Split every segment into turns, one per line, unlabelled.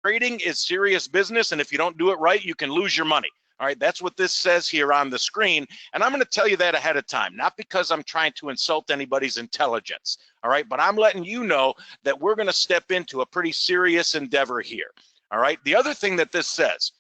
Trading is serious business, and if you don't do it right, you can lose your money. All right, that's what this says here on the screen, and I'm going to tell you that ahead of time, not because I'm trying to insult anybody's intelligence, all right, but I'm letting you know that we're going to step into a pretty serious endeavor here, all right? The other thing that this says,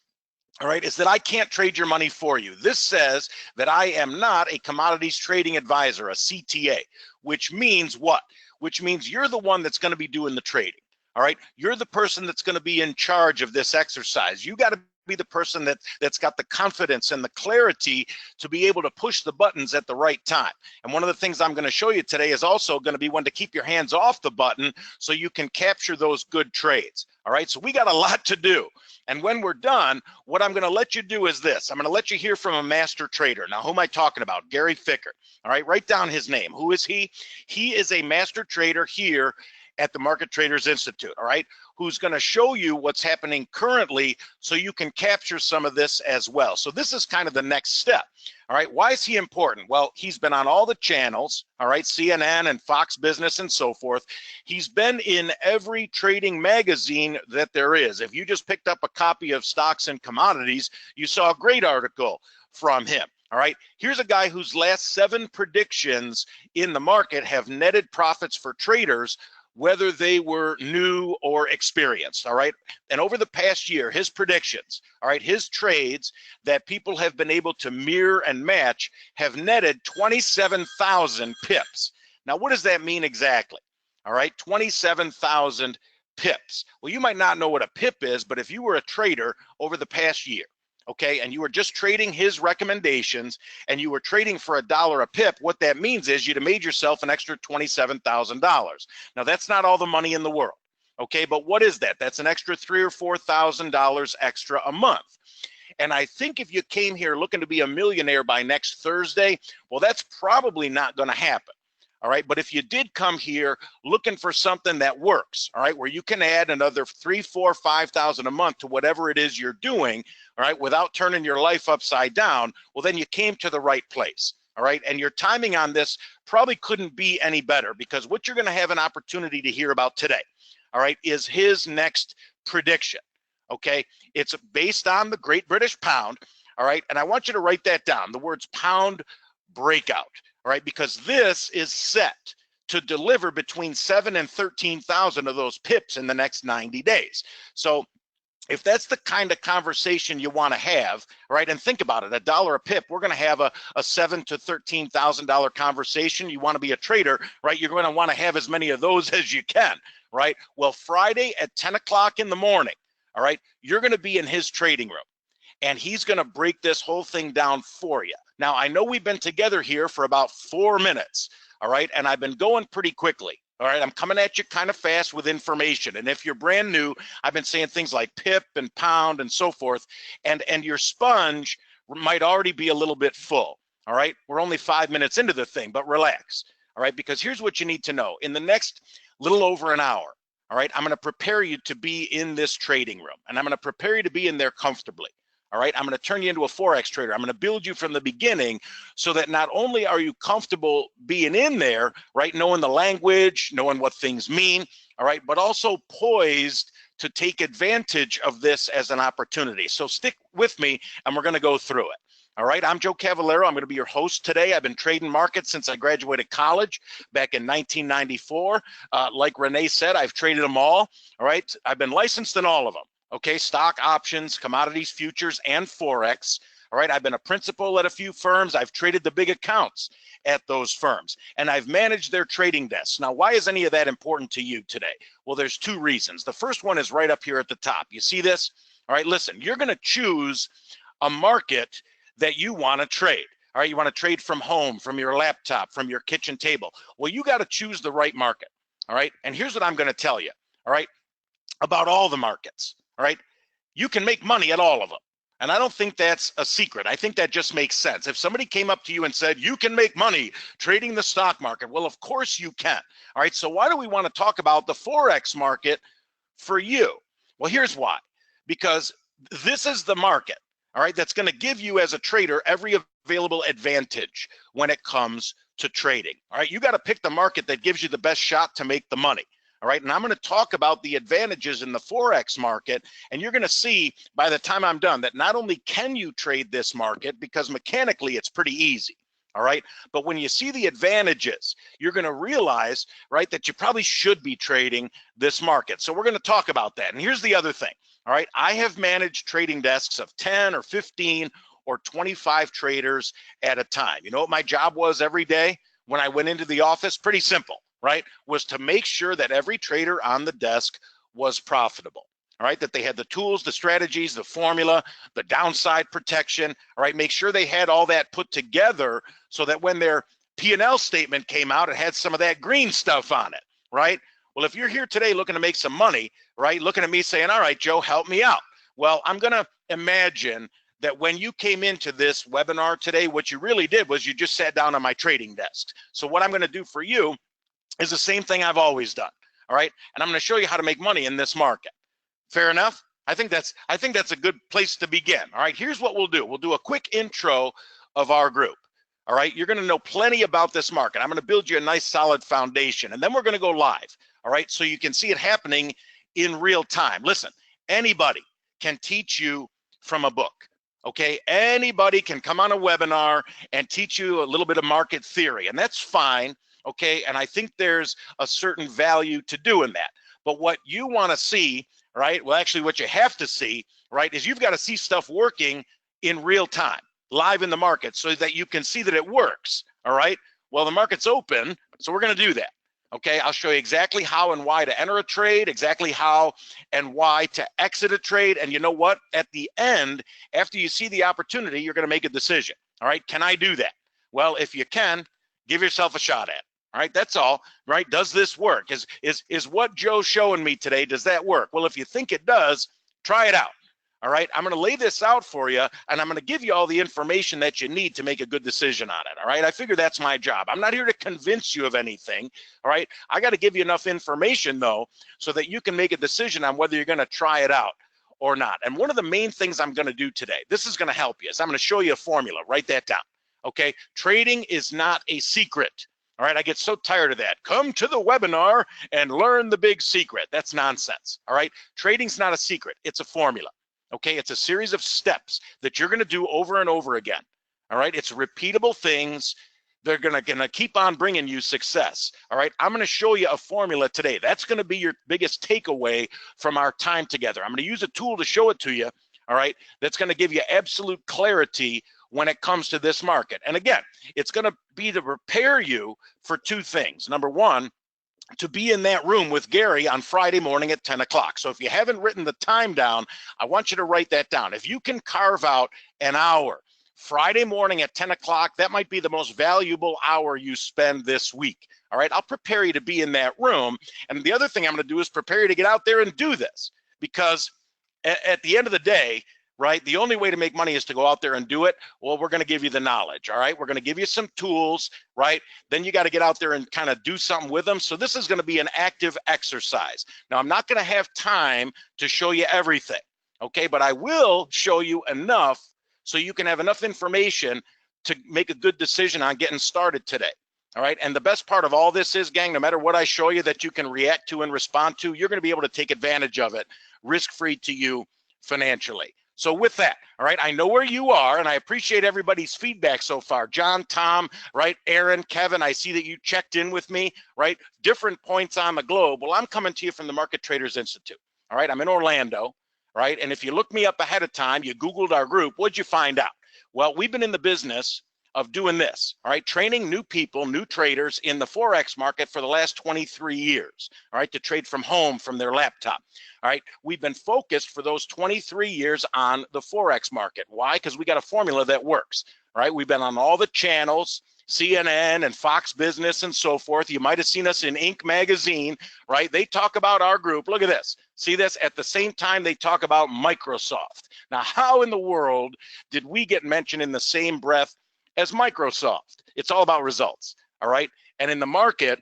all right, is that I can't trade your money for you. This says that I am not a commodities trading advisor, a CTA, which means what? Which means you're the one that's going to be doing the trading. All right, you're the person that's going to be in charge of this exercise. You got to be the person that's got the confidence and the clarity to be able to push the buttons at the right time. And one of the things I'm going to show you today is also going to be when to keep your hands off the button so you can capture those good trades. All right, so we got a lot to do. And when we're done, what I'm going to let you do is this. I'm going to let you hear from a master trader. Now, who am I talking about? Gary Ficker. All right, write down his name. Who is he? He is a master trader here at the Market Traders Institute, all right, who's going to show you what's happening currently so you can capture some of this as well. So this is kind of the next step, all right? Why is he important? Well, he's been on all the channels, all right, CNN and Fox Business and so forth. He's been in every trading magazine that there is. If you just picked up a copy of Stocks and Commodities, you saw a great article from him. All right, here's a guy whose last 7 predictions in the market have netted profits for traders, whether they were new or experienced, all right? And over the past year, his predictions, all right, his trades that people have been able to mirror and match have netted 27,000 pips. Now, what does that mean exactly? All right, 27,000 pips. Well, you might not know what a pip is, but if you were a trader over the past year, okay, and you were just trading his recommendations and you were trading for $1 a pip, what that means is you'd have made yourself an extra $27,000. Now, that's not all the money in the world, okay, but what is that? That's an extra $3,000 or $4,000 extra a month. And I think if you came here looking to be a millionaire by next Thursday, well, that's probably not going to happen. All right, but if you did come here looking for something that works, all right, where you can add another $3,000, $4,000, $5,000 a month to whatever it is you're doing, all right, without turning your life upside down, well, then you came to the right place. All right, and your timing on this probably couldn't be any better, because what you're going to have an opportunity to hear about today, all right, is his next prediction. Okay, it's based on the Great British Pound. All right, and I want you to write that down, the words pound breakout. All right, because this is set to deliver between 7,000 and 13,000 of those pips in the next 90 days. So if that's the kind of conversation you want to have, right, and think about it, $1 a pip, we're going to have a $7,000 to $13,000 conversation. You want to be a trader, right? You're going to want to have as many of those as you can, right? Well, Friday at 10 o'clock in the morning, all right, you're going to be in his trading room, and he's going to break this whole thing down for you. Now, I know we've been together here for about 4 minutes, all right, and I've been going pretty quickly. All right, I'm coming at you kind of fast with information. And if you're brand new, I've been saying things like pip and pound and so forth, and your sponge might already be a little bit full. All right, we're only 5 minutes into the thing, but relax. All right, because here's what you need to know. In the next little over an hour, all right, I'm going to prepare you to be in this trading room, and I'm going to prepare you to be in there comfortably. All right, I'm going to turn you into a Forex trader. I'm going to build you from the beginning so that not only are you comfortable being in there, right, knowing the language, knowing what things mean, all right, but also poised to take advantage of this as an opportunity. So stick with me, and we're going to go through it. All right, I'm Joe Cavallaro. I'm going to be your host today. I've been trading markets since I graduated college back in 1994. Like Renee said, I've traded them all. All right, I've been licensed in all of them. Okay, stock, options, commodities, futures, and Forex. All right, I've been a principal at a few firms. I've traded the big accounts at those firms, and I've managed their trading desks. Now, why is any of that important to you today? Well, there's 2 reasons. The first one is right up here at the top. You see this? All right, listen, you're going to choose a market that you want to trade. All right, you want to trade from home, from your laptop, from your kitchen table. Well, you got to choose the right market. All right, and here's what I'm going to tell you, all right, about all the markets. All right, you can make money at all of them. And I don't think that's a secret. I think that just makes sense. If somebody came up to you and said, you can make money trading the stock market, well, of course you can. All right, so why do we want to talk about the Forex market for you? Well, here's why. Because this is the market, all right, that's going to give you as a trader every available advantage when it comes to trading. All right, you got to pick the market that gives you the best shot to make the money. All right, and I'm going to talk about the advantages in the Forex market, and you're going to see by the time I'm done that not only can you trade this market, because mechanically it's pretty easy, all right, but when you see the advantages, you're going to realize, right, that you probably should be trading this market. So we're going to talk about that. And here's the other thing, all right, I have managed trading desks of 10 or 15 or 25 traders at a time. You know what my job was every day when I went into the office? Pretty simple, right? Was to make sure that every trader on the desk was profitable, all right? That they had the tools, the strategies, the formula, the downside protection, all right? Make sure they had all that put together so that when their P&L statement came out, it had some of that green stuff on it, right? Well, if you're here today looking to make some money, right? Looking at me saying, all right, Joe, help me out. Well, I'm gonna imagine that when you came into this webinar today, what you really did was you just sat down on my trading desk. So what I'm gonna do for you is the same thing I've always done, all right? And I'm gonna show you how to make money in this market. Fair enough? I think that's a good place to begin, all right? Here's what we'll do. We'll do a quick intro of our group, all right? You're gonna know plenty about this market. I'm gonna build you a nice solid foundation, and then we're gonna go live, all right? So you can see it happening in real time. Listen, anybody can teach you from a book. Okay, anybody can come on a webinar and teach you a little bit of market theory, and that's fine, okay? And I think there's a certain value to doing that. But what you want to see, right? Well, actually what you have to see, right, is you've got to see stuff working in real time, live in the market, so that you can see that it works, all right? Well, the market's open, so we're going to do that. Okay, I'll show you exactly how and why to enter a trade, exactly how and why to exit a trade. And you know what? At the end, after you see the opportunity, you're going to make a decision. All right, can I do that? Well, if you can, give yourself a shot at it. All right, that's all. Right? Does this work? Is what Joe's showing me today, does that work? Well, if you think it does, try it out. All right, I'm going to lay this out for you, and I'm going to give you all the information that you need to make a good decision on it. All right, I figure that's my job. I'm not here to convince you of anything. All right, I got to give you enough information, though, so that you can make a decision on whether you're going to try it out or not. And one of the main things I'm going to do today, this is going to help you, is I'm going to show you a formula. Write that down. Okay, trading is not a secret. All right, I get so tired of that. Come to the webinar and learn the big secret. That's nonsense. All right, trading's not a secret. It's a formula. Okay, it's a series of steps that you're going to do over and over again. All right, it's repeatable things. They're gonna keep on bringing you success. All right, I'm going to show you a formula today. That's going to be your biggest takeaway from our time together. I'm going to use a tool to show it to you. All right, that's going to give you absolute clarity when it comes to this market. And again, it's going to be to prepare you for two things. Number one, to be in that room with Gary on Friday morning at 10 o'clock. So if you haven't written the time down, I want you to write that down. If you can carve out an hour Friday morning at 10 o'clock, that might be the most valuable hour you spend this week. All right, I'll prepare you to be in that room. And the other thing I'm going to do is prepare you to get out there and do this, because at the end of the day, right, the only way to make money is to go out there and do it. Well, we're going to give you the knowledge. All right, we're going to give you some tools, right? Then you got to get out there and kind of do something with them. So this is going to be an active exercise. Now, I'm not going to have time to show you everything, okay, but I will show you enough so you can have enough information to make a good decision on getting started today. All right, and the best part of all this is, gang, no matter what I show you that you can react to and respond to, you're going to be able to take advantage of it, risk-free to you financially. So with that, all right, I know where you are, and I appreciate everybody's feedback so far. John, Tom, right, Aaron, Kevin, I see that you checked in with me, right? Different points on the globe. Well, I'm coming to you from the Market Traders Institute, all right? I'm in Orlando, right? And if you look me up ahead of time, you Googled our group, what'd you find out? Well, we've been in the business of doing this, all right, training new people, new traders in the Forex market for the last 23 years, all right, to trade from home, from their laptop, all right. We've been focused for those 23 years on the Forex market. Why? Because we got a formula that works, all right. We've been on all the channels, CNN and Fox Business and so forth. You might have seen us in Inc. magazine, right? They talk about our group. Look at this. See this? At the same time, they talk about Microsoft. Now, how in the world did we get mentioned in the same breath as Microsoft? It's all about results, all right? And in the market,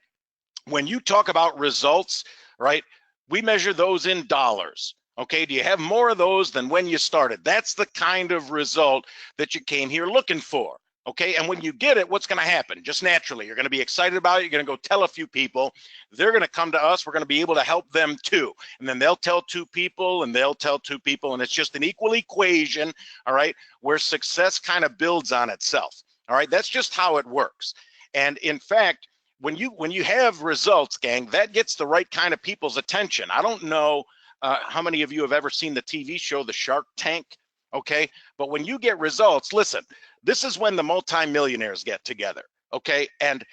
when you talk about results, right, we measure those in dollars, okay? Do you have more of those than when you started? That's the kind of result that you came here looking for, Okay, and when you get it, what's going to happen? Just naturally, you're going to be excited about it. You're going to go tell a few people. They're going to come to us. We're going to be able to help them too. And then they'll tell two people and they'll tell two people. And it's just an equal equation, all right, where success kind of builds on itself. All right, that's just how it works. And in fact, when you have results, gang, that gets the right kind of people's attention. I don't know how many of you have ever seen the TV show, The Shark Tank, okay? But when you get results, listen, this is when the multimillionaires get together, okay? And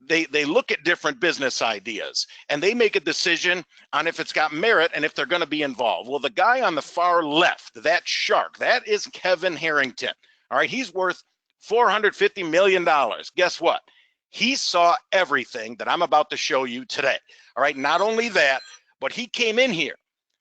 they look at different business ideas and they make a decision on if it's got merit and if they're going to be involved. Well, the guy on the far left, that shark, that is Kevin Harrington. All right, he's worth $450 million. Guess what? He saw everything that I'm about to show you today. All right, not only that, but he came in here.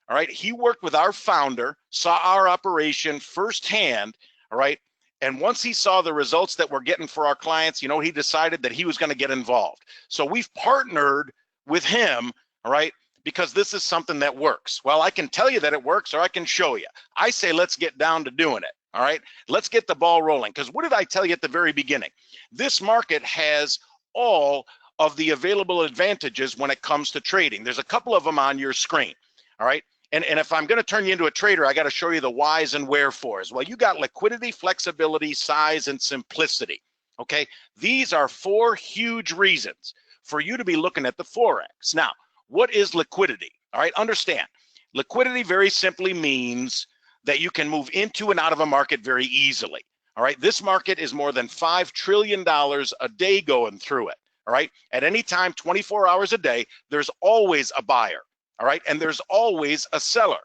All right, he worked with our founder, saw our operation firsthand. All right, and once he saw the results that we're getting for our clients, you know, he decided that he was going to get involved. So we've partnered with him, all right, because this is something that works. Well, I can tell you that it works, or I can show you. I say let's get down to doing it. All right, let's get the ball rolling. Because what did I tell you at the very beginning? This market has all of the available advantages when it comes to trading. There's a couple of them on your screen. All right. And if I'm going to turn you into a trader, I got to show you the whys and wherefores. Well, you got liquidity, flexibility, size, and simplicity. Okay. These are four huge reasons for you to be looking at the Forex. Now, what is liquidity? All right. Understand, liquidity very simply means that you can move into and out of a market very easily. All right, this market is more than $5 trillion a day going through it. All right, at any time, 24 hours a day, there's always a buyer. All right, and there's always a seller.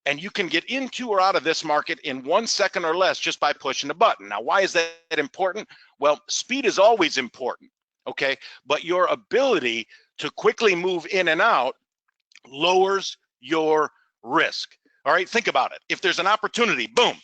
And you can get into or out of this market in 1 second or less just by pushing a button. Now, why is that important? Well, speed is always important, okay? But your ability to quickly move in and out lowers your risk. All right, think about it. If there's an opportunity, boom,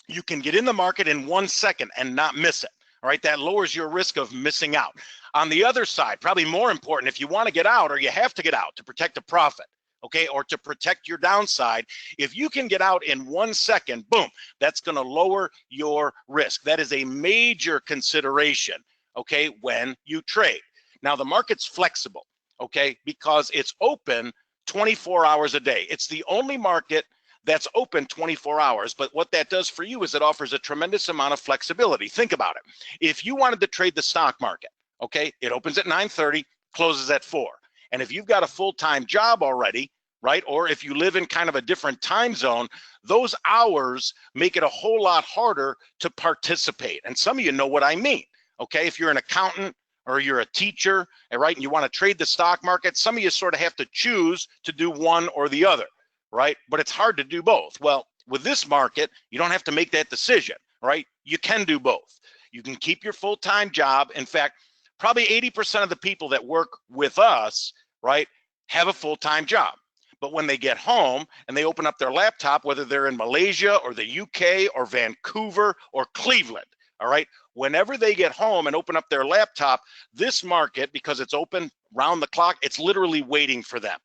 you can get in the market in 1 second and not miss it. All right, that lowers your risk of missing out. On the other side, probably more important, if you want to get out or you have to get out to protect a profit, okay, or to protect your downside, if you can get out in 1 second, boom, that's going to lower your risk. That is a major consideration, okay, when you trade. Now, the market's flexible, okay, because it's open 24 hours a day. It's the only market that's open 24 hours. But what that does for you is it offers a tremendous amount of flexibility. Think about it. If you wanted to trade the stock market, okay, it opens at 9:30, closes at 4. And if you've got a full-time job already, right, or if you live in kind of a different time zone, those hours make it a whole lot harder to participate. And some of you know what I mean, okay? If you're an accountant or you're a teacher, right, and you want to trade the stock market, some of you sort of have to choose to do one or the other, right? But it's hard to do both. Well, with this market, you don't have to make that decision, right? You can do both. You can keep your full-time job. In fact, probably 80% of the people that work with us, right, have a full-time job. But when they get home and they open up their laptop, whether they're in Malaysia or the UK or Vancouver or Cleveland, all right, whenever they get home and open up their laptop, this market, because it's open round the clock, it's literally waiting for them.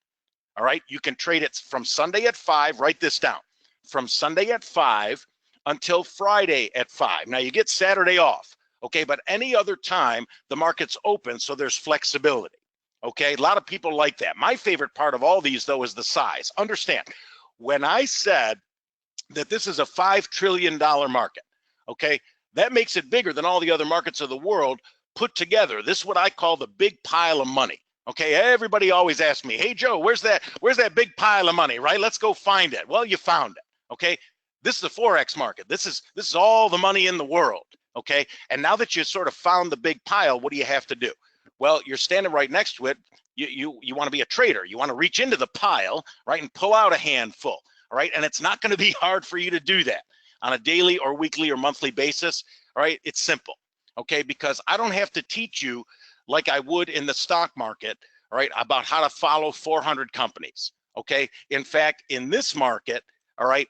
All right, you can trade it from Sunday at 5, write this down, from Sunday at 5 until Friday at 5. Now you get Saturday off, okay, but any other time the market's open, so there's flexibility, okay? A lot of people like that. My favorite part of all these, though, is the size. Understand, when I said that this is a $5 trillion market, okay, that makes it bigger than all the other markets of the world put together. This is what I call the big pile of money. Okay, everybody always asks me, hey, Joe, where's that big pile of money, right? Let's go find it. Well, you found it, okay? This is the Forex market. This is all the money in the world, okay? And now that you sort of found the big pile, what do you have to do? Well, you're standing right next to it. You want to be a trader. You want to reach into the pile, right, and pull out a handful, all right? And it's not going to be hard for you to do that on a daily or weekly or monthly basis, all right? It's simple, okay? Because I don't have to teach you like I would in the stock market, all right, about how to follow 400 companies, okay? In fact, in this market, all right,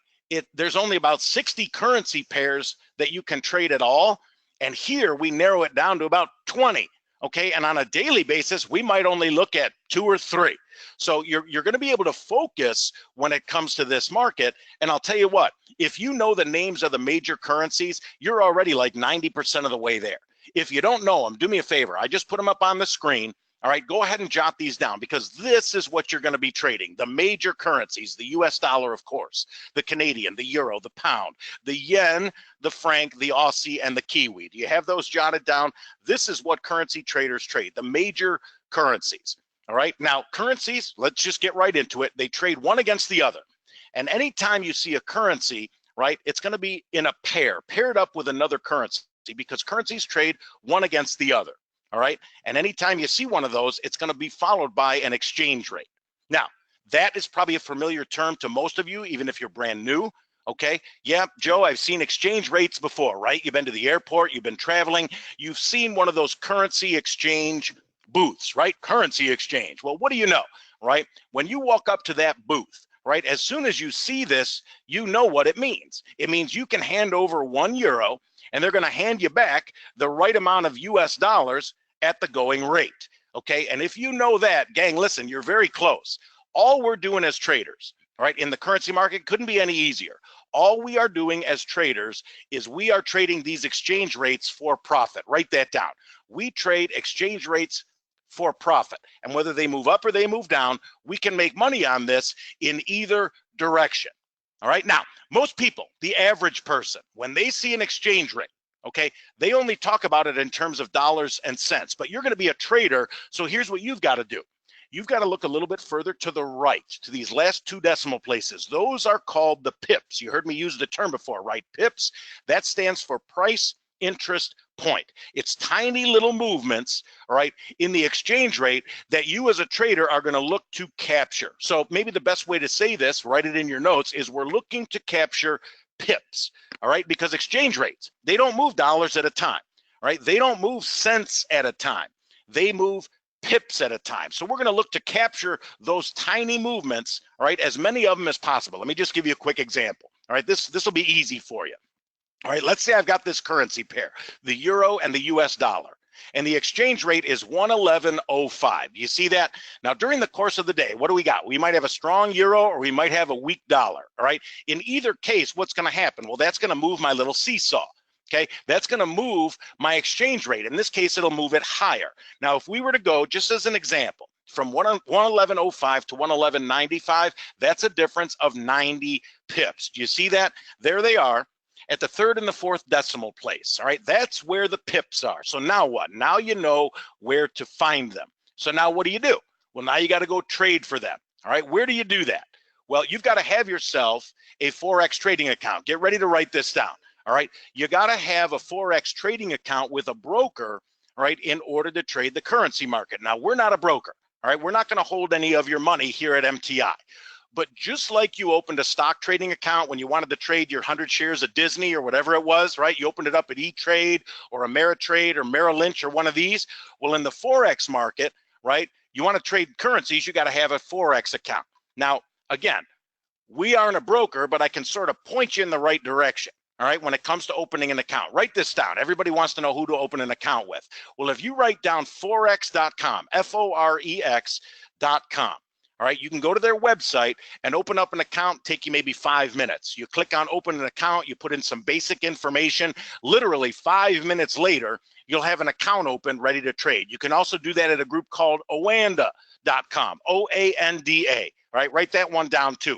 there's only about 60 currency pairs that you can trade at all. And here we narrow it down to about 20, okay? And on a daily basis, we might only look at 2 or 3. So you're going to be able to focus when it comes to this market. And I'll tell you what, if you know the names of the major currencies, you're already like 90% of the way there. If you don't know them, do me a favor. I just put them up on the screen. All right, go ahead and jot these down, because this is what you're going to be trading. The major currencies, the US dollar, of course, the Canadian, the euro, the pound, the yen, the franc, the Aussie, and the Kiwi. Do you have those jotted down? This is what currency traders trade, the major currencies. All right, now currencies, let's just get right into it. They trade one against the other. And anytime you see a currency, right, it's going to be in a pair, paired up with another currency, because currencies trade one against the other. All right, and anytime you see one of those, it's going to be followed by an exchange rate. Now, that is probably a familiar term to most of you, even if you're brand new. Okay, yeah, Joe, I've seen exchange rates before, right? You've been to the airport, you've been traveling, you've seen one of those currency exchange booths, right? Currency exchange. Well, what do you know, right? When you walk up to that booth, right, as soon as you see this, you know what it means. It means you can hand over €1 and they're going to hand you back the right amount of US dollars at the going rate. Okay, and if you know that, gang, listen, you're very close. All we're doing as traders, all right, in the currency market couldn't be any easier. All we are doing as traders is we are trading these exchange rates for profit. Write that down. We trade exchange rates for profit, and whether they move up or they move down, we can make money on this in either direction. All right, now most people, the average person, when they see an exchange rate, okay, they only talk about it in terms of dollars and cents. But you're going to be a trader, so here's what you've got to do. You've got to look a little bit further to the right, to these last 2 decimal places. Those are called the pips. You heard me use the term before, right? Pips, that stands for price interest point. It's tiny little movements, all right, in the exchange rate that you as a trader are going to look to capture. So maybe the best way to say this, write it in your notes, is we're looking to capture pips, all right, because exchange rates, they don't move dollars at a time, right? They don't move cents at a time. They move pips at a time. So we're going to look to capture those tiny movements, all right, as many of them as possible. Let me just give you a quick example. All right, this will be easy for you. All right, let's say I've got this currency pair, the euro and the US dollar, and the exchange rate is 111.05. You see that? Now, during the course of the day, what do we got? We might have a strong euro or we might have a weak dollar, all right? In either case, what's going to happen? Well, that's going to move my little seesaw. Okay, that's going to move my exchange rate. In this case, it'll move it higher. Now, if we were to go, just as an example, from 111.05 to 111.95, that's a difference of 90 pips. Do you see that? There they are at the 3rd and the 4th decimal place. All right, that's where the pips are. So now what? Now you know where to find them. So now what do? Well, now you got to go trade for them. All right, where do you do that? Well, you've got to have yourself a Forex trading account. Get ready to write this down. All right, you got to have a Forex trading account with a broker, all right, in order to trade the currency market. Now, we're not a broker. All right, we're not going to hold any of your money here at MTI. But just like you opened a stock trading account when you wanted to trade your 100 shares of Disney or whatever it was, right? You opened it up at E-Trade or Ameritrade or Merrill Lynch or one of these. Well, in the Forex market, right, you want to trade currencies, you got to have a Forex account. Now, again, we aren't a broker, but I can sort of point you in the right direction. All right, when it comes to opening an account, write this down. Everybody wants to know who to open an account with. Well, if you write down forex.com, Forex.com, all right, you can go to their website and open up an account, take you maybe 5 minutes. You click on open an account, you put in some basic information. Literally 5 minutes later, you'll have an account open, ready to trade. You can also do that at a group called Oanda.com, O-A-N-D-A, all right, write that one down too.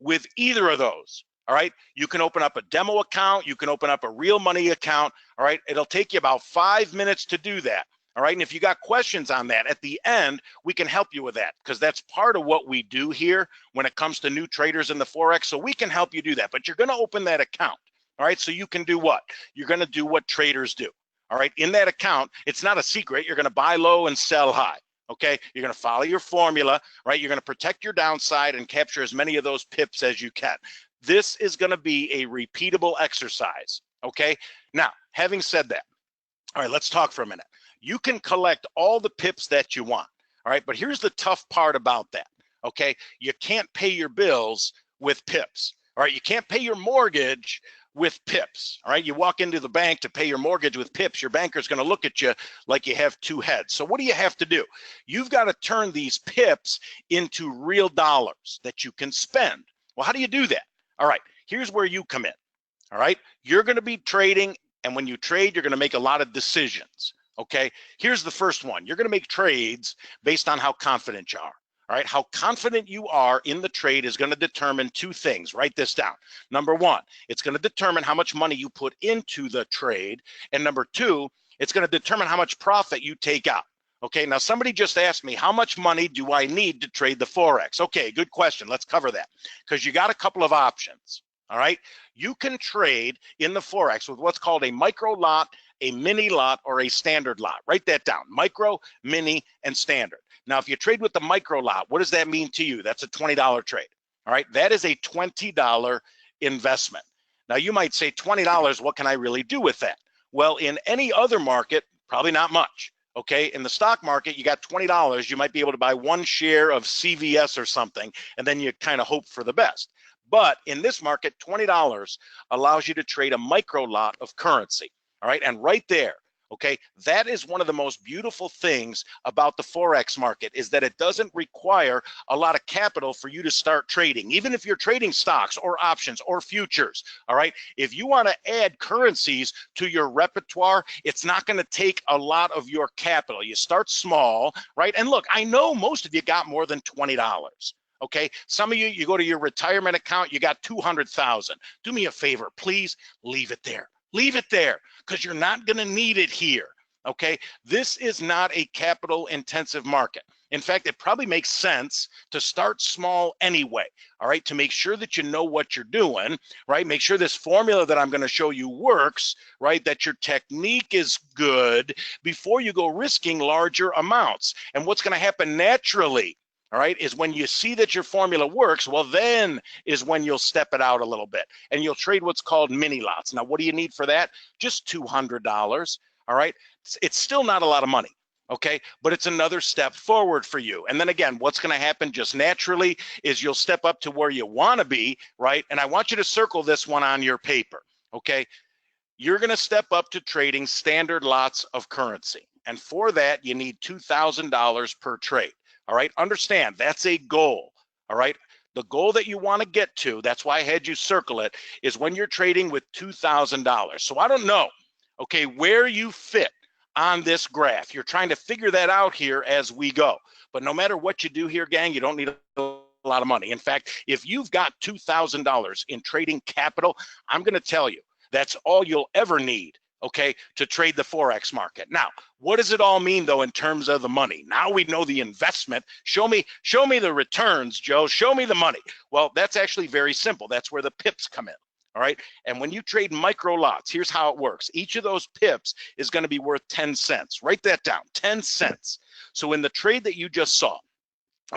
With either of those, all right, you can open up a demo account, you can open up a real money account, all right, it'll take you about 5 minutes to do that. All right, and if you got questions on that, at the end, we can help you with that, because that's part of what we do here when it comes to new traders in the Forex. So we can help you do that, but you're going to open that account. All right, so you can do what? You're going to do what traders do. All right, in that account, it's not a secret. You're going to buy low and sell high. Okay, you're going to follow your formula, right? You're going to protect your downside and capture as many of those pips as you can. This is going to be a repeatable exercise. Okay, now, having said that, all right, let's talk for a minute. You can collect all the pips that you want, all right? But here's the tough part about that, okay? You can't pay your bills with pips, all right? You can't pay your mortgage with pips. All right, you walk into the bank to pay your mortgage with pips, your banker's going to look at you like you have two heads. So what do you have to do? You've got to turn these pips into real dollars that you can spend. Well, how do you do that? All right, here's where you come in. All right, you're going to be trading, and when you trade, you're going to make a lot of decisions. Okay, here's the first one. You're going to make trades based on how confident you are. All right, how confident you are in the trade is going to determine two things. Write this down. Number one, it's going to determine how much money you put into the trade. And number two, it's going to determine how much profit you take out. Okay, now somebody just asked me, how much money do I need to trade the Forex? Okay, good question. Let's cover that because you got a couple of options. All right, you can trade in the Forex with what's called a micro lot, a mini lot, or a standard lot. Write that down: micro, mini, and standard. Now, if you trade with the micro lot, what does that mean to you? That's a $20 trade. All right, that is a $20 investment. Now, you might say, $20, what can I really do with that? Well, in any other market, probably not much. Okay, in the stock market, you got $20. You might be able to buy one share of CVS or something, and then you kind of hope for the best. But in this market, $20 allows you to trade a micro lot of currency. All right, and right there, okay, that is one of the most beautiful things about the Forex market, is that it doesn't require a lot of capital for you to start trading, even if you're trading stocks or options or futures. All right, if you want to add currencies to your repertoire, it's not going to take a lot of your capital. You start small, right? And look, I know most of you got more than $20. Okay, some of you, you go to your retirement account, you got 200,000. Do me a favor, please leave it there. Leave it there, because you're not going to need it here. Okay, this is not a capital intensive market. In fact, it probably makes sense to start small anyway. All right, to make sure that you know what you're doing, right? Make sure this formula that I'm going to show you works, right? That your technique is good before you go risking larger amounts. And what's going to happen naturally, all right, is when you see that your formula works, well, then is when you'll step it out a little bit and you'll trade what's called mini lots. Now, what do you need for that? Just $200, all right? It's still not a lot of money, okay? But it's another step forward for you. And then again, what's gonna happen just naturally is you'll step up to where you wanna be, right? And I want you to circle this one on your paper, okay? You're gonna step up to trading standard lots of currency. And for that, you need $2,000 per trade. All right, understand that's a goal. All right, the goal that you want to get to, that's why I had you circle it, is when you're trading with $2,000. So I don't know, okay, where you fit on this graph. You're trying to figure that out here as we go. But no matter what you do here, gang, you don't need a lot of money. In fact, if you've got $2,000 in trading capital, I'm going to tell you that's all you'll ever need, okay, to trade the Forex market. Now, what does it all mean though in terms of the money? Now we know the investment. Show me the returns, Joe. Show me the money. Well, that's actually very simple. That's where the pips come in. All right. And when you trade micro lots, here's how it works. Each of those pips is going to be worth 10 cents. Write that down, 10 cents. So in the trade that you just saw,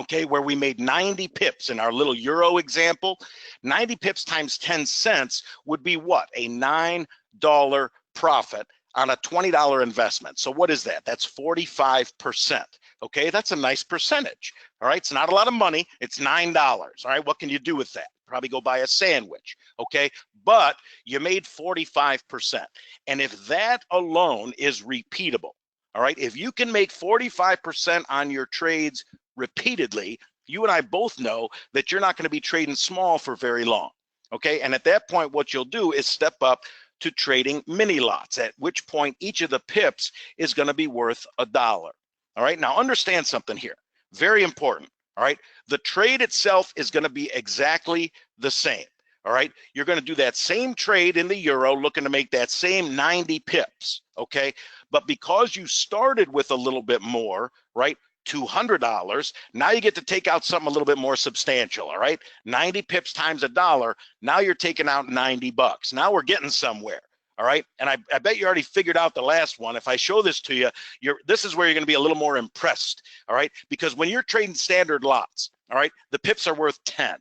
okay, where we made 90 pips in our little euro example, 90 pips times 10 cents would be what? A $9 profit on a $20 investment. So what is that? That's 45%. Okay, that's a nice percentage. All right, it's not a lot of money. It's $9. All right, what can you do with that? Probably go buy a sandwich. Okay, but you made 45%. And if that alone is repeatable, all right, if you can make 45% on your trades repeatedly, you and I both know that you're not going to be trading small for very long. Okay, and at that point, what you'll do is step up to trading mini lots, at which point each of the pips is going to be worth $1. All right, now understand something here, very important. All right, the trade itself is going to be exactly the same. All right, you're going to do that same trade in the euro, looking to make that same 90 pips. Okay, but because you started with a little bit more, right, $200, now you get to take out something a little bit more substantial. All right, 90 pips times $1, now you're taking out 90 bucks. Now we're getting somewhere. All right, and I bet you already figured out the last one. If I show this to you, this is where you're going to be a little more impressed. All right, because when you're trading standard lots, all right, the pips are worth 10.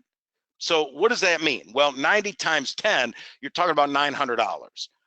So what does that mean? Well, 90 times 10, you're talking about $900.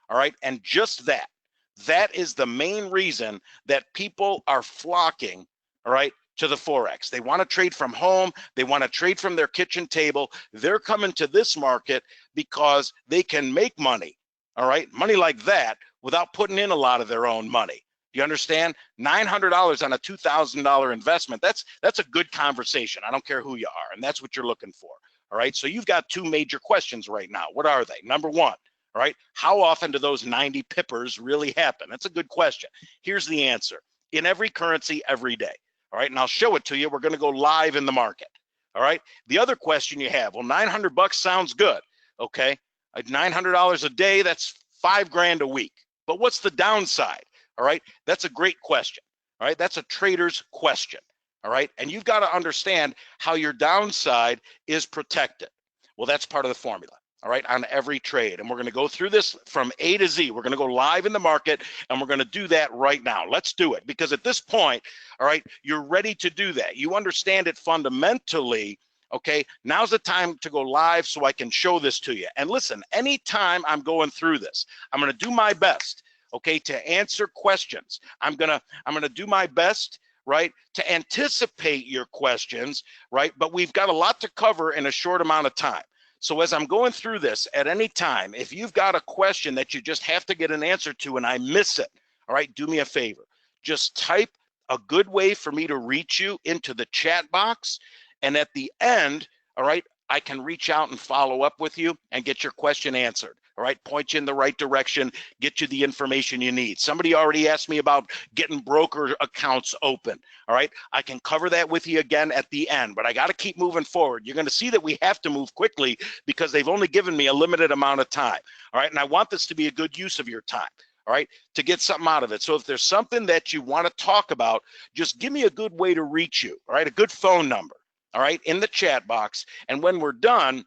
All right, and just that is the main reason that people are flocking, all right, to the Forex. They want to trade from home. They want to trade from their kitchen table. They're coming to this market because they can make money, all right? Money like that without putting in a lot of their own money. You understand? $900 on a $2,000 investment, that's a good conversation. I don't care who you are, and that's what you're looking for, all right? So you've got two major questions right now. What are they? Number one, all right, how often do those 90 pippers really happen? That's a good question. Here's the answer. In every currency, every day. All right, and I'll show it to you. We're going to go live in the market. All right, the other question you have, well, 900 bucks sounds good. Okay, $900 a day, that's $5 grand a week. But what's the downside? All right, that's a great question. All right, that's a trader's question. All right, and you've got to understand how your downside is protected. Well, that's part of the formula. All right, on every trade. And we're going to go through this from A to Z. We're going to go live in the market, and we're going to do that right now. Let's do it, because at this point, all right, you're ready to do that. You understand it fundamentally. Okay, now's the time to go live so I can show this to you. And listen, anytime I'm going through this, I'm going to do my best, okay, to answer questions. I'm going to do my best, right, to anticipate your questions, right? But we've got a lot to cover in a short amount of time. So as I'm going through this, at any time, if you've got a question that you just have to get an answer to and I miss it, all right, do me a favor. Just type a good way for me to reach you into the chat box. And at the end, all right, I can reach out and follow up with you and get your question answered. All right, point you in the right direction, get you the information you need. Somebody already asked me about getting broker accounts open. All right, I can cover that with you again at the end, but I got to keep moving forward. You're going to see that we have to move quickly because they've only given me a limited amount of time. All right, and I want this to be a good use of your time. All right, to get something out of it. So if there's something that you want to talk about, just give me a good way to reach you. All right, a good phone number. All right, in the chat box. And when we're done,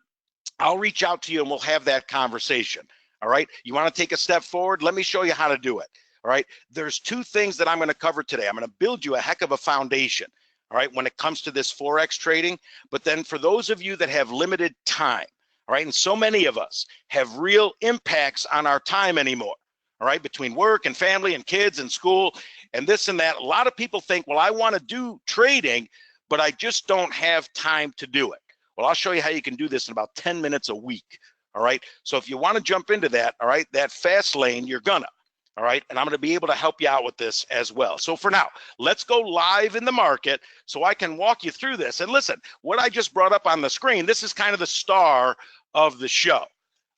I'll reach out to you and we'll have that conversation. All right, you want to take a step forward? Let me show you how to do it. All right, there's two things that I'm going to cover today. I'm going to build you a heck of a foundation, all right, when it comes to this Forex trading. But then for those of you that have limited time, all right, and so many of us have real impacts on our time anymore, all right, between work and family and kids and school and this and that. A lot of people think, well, I want to do trading, but I just don't have time to do it. Well, I'll show you how you can do this in about 10 minutes a week. All right. So if you want to jump into that, all right, that fast lane, you're gonna. All right. And I'm going to be able to help you out with this as well. So for now, let's go live in the market so I can walk you through this. And listen, what I just brought up on the screen, this is kind of the star of the show.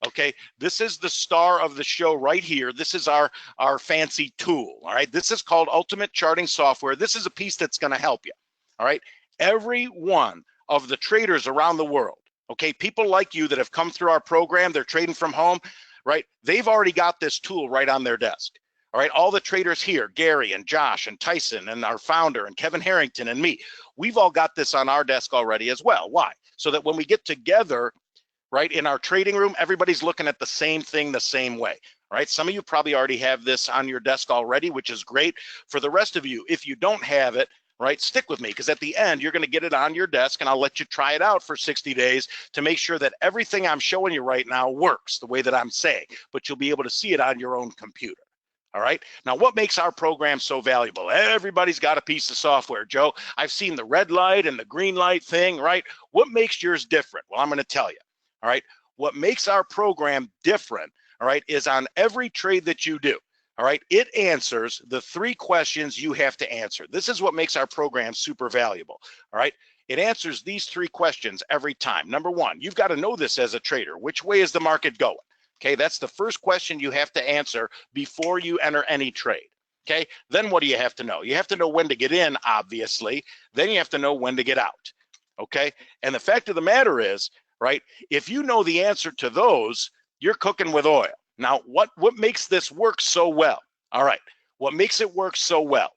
Okay. This is the star of the show right here. This is our fancy tool. All right. This is called Ultimate Charting Software. This is a piece that's going to help you. All right. Every one of the traders around the world, okay, people like you that have come through our program, they're trading from home, right? They've already got this tool right on their desk. All right, all the traders here, Gary and Josh and Tyson and our founder and Kevin Harrington and me, we've all got this on our desk already as well. Why? So that when we get together, right, in our trading room, everybody's looking at the same thing the same way. All right, some of you probably already have this on your desk already, which is great. For the rest of you, if you don't have it, right, stick with me, because at the end, you're going to get it on your desk and I'll let you try it out for 60 days to make sure that everything I'm showing you right now works the way that I'm saying, but you'll be able to see it on your own computer. All right. Now, what makes our program so valuable? Everybody's got a piece of software, Joe. I've seen the red light and the green light thing, right? What makes yours different? Well, I'm going to tell you. All right. What makes our program different, all right, is on every trade that you do. All right, it answers the 3 questions you have to answer. This is what makes our program super valuable. All right, it answers these 3 questions every time. Number 1, you've got to know this as a trader. Which way is the market going? Okay, that's the first question you have to answer before you enter any trade. Okay, then what do you have to know? You have to know when to get in, obviously. Then you have to know when to get out. Okay, and the fact of the matter is, right, if you know the answer to those, you're cooking with oil. Now, what makes this work so well? All right, what makes it work so well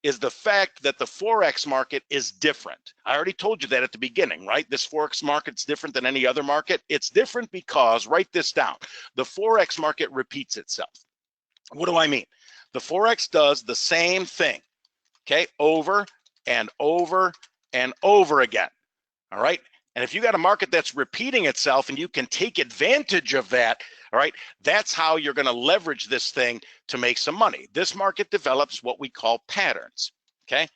is the fact that the Forex market is different. I already told you that at the beginning, right? This Forex market's different than any other market. It's different because, write this down, the Forex market repeats itself. What do I mean? The Forex does the same thing, okay, over and over and over again, all right? And if you got a market that's repeating itself and you can take advantage of that, all right, that's how you're going to leverage this thing to make some money. This market develops what we call patterns, okay?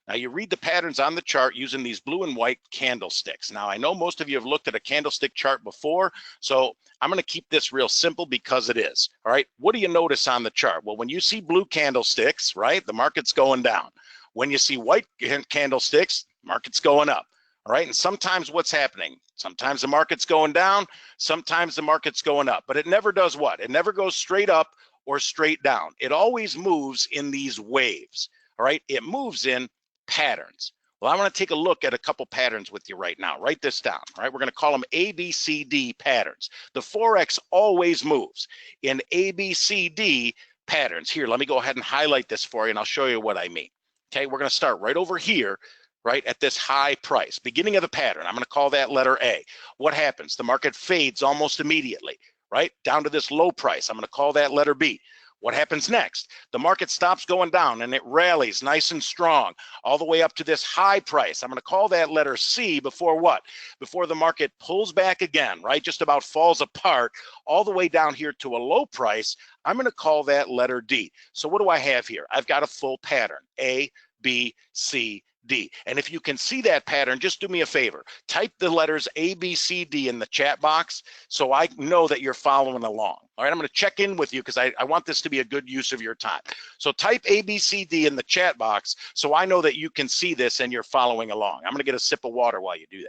Now you read the patterns on the chart using these blue and white candlesticks. Now I know most of you have looked at a candlestick chart before, so I'm going to keep this real simple because it is. All right, what do you notice on the chart? Well, when you see blue candlesticks, right, the market's going down. When you see white candlesticks, market's going up. All right, and sometimes what's happening? Sometimes the market's going down, sometimes the market's going up, but it never does what? It never goes straight up or straight down. It always moves in these waves. All right, it moves in patterns. Well, I want to take a look at a couple patterns with you right now. Write this down. All right, we're going to call them ABCD patterns. The Forex always moves in ABCD patterns. Here, let me go ahead and highlight this for you, and I'll show you what I mean. Okay, we're going to start right over here, right at this high price, beginning of the pattern. I'm going to call that letter A. What happens? The market fades almost immediately, right down to this low price. I'm going to call that letter B. What happens next? The market stops going down and it rallies nice and strong all the way up to this high price. I'm going to call that letter C before what? Before the market pulls back again, right? Just about falls apart all the way down here to a low price. I'm going to call that letter D. So what do I have here? I've got a full pattern, A, B, C, D. And if you can see that pattern, just do me a favor. Type the letters A, B, C, D in the chat box so I know that you're following along. All right, I'm going to check in with you because I want this to be a good use of your time. So type A, B, C, D in the chat box so I know that you can see this and you're following along. I'm going to get a sip of water while you do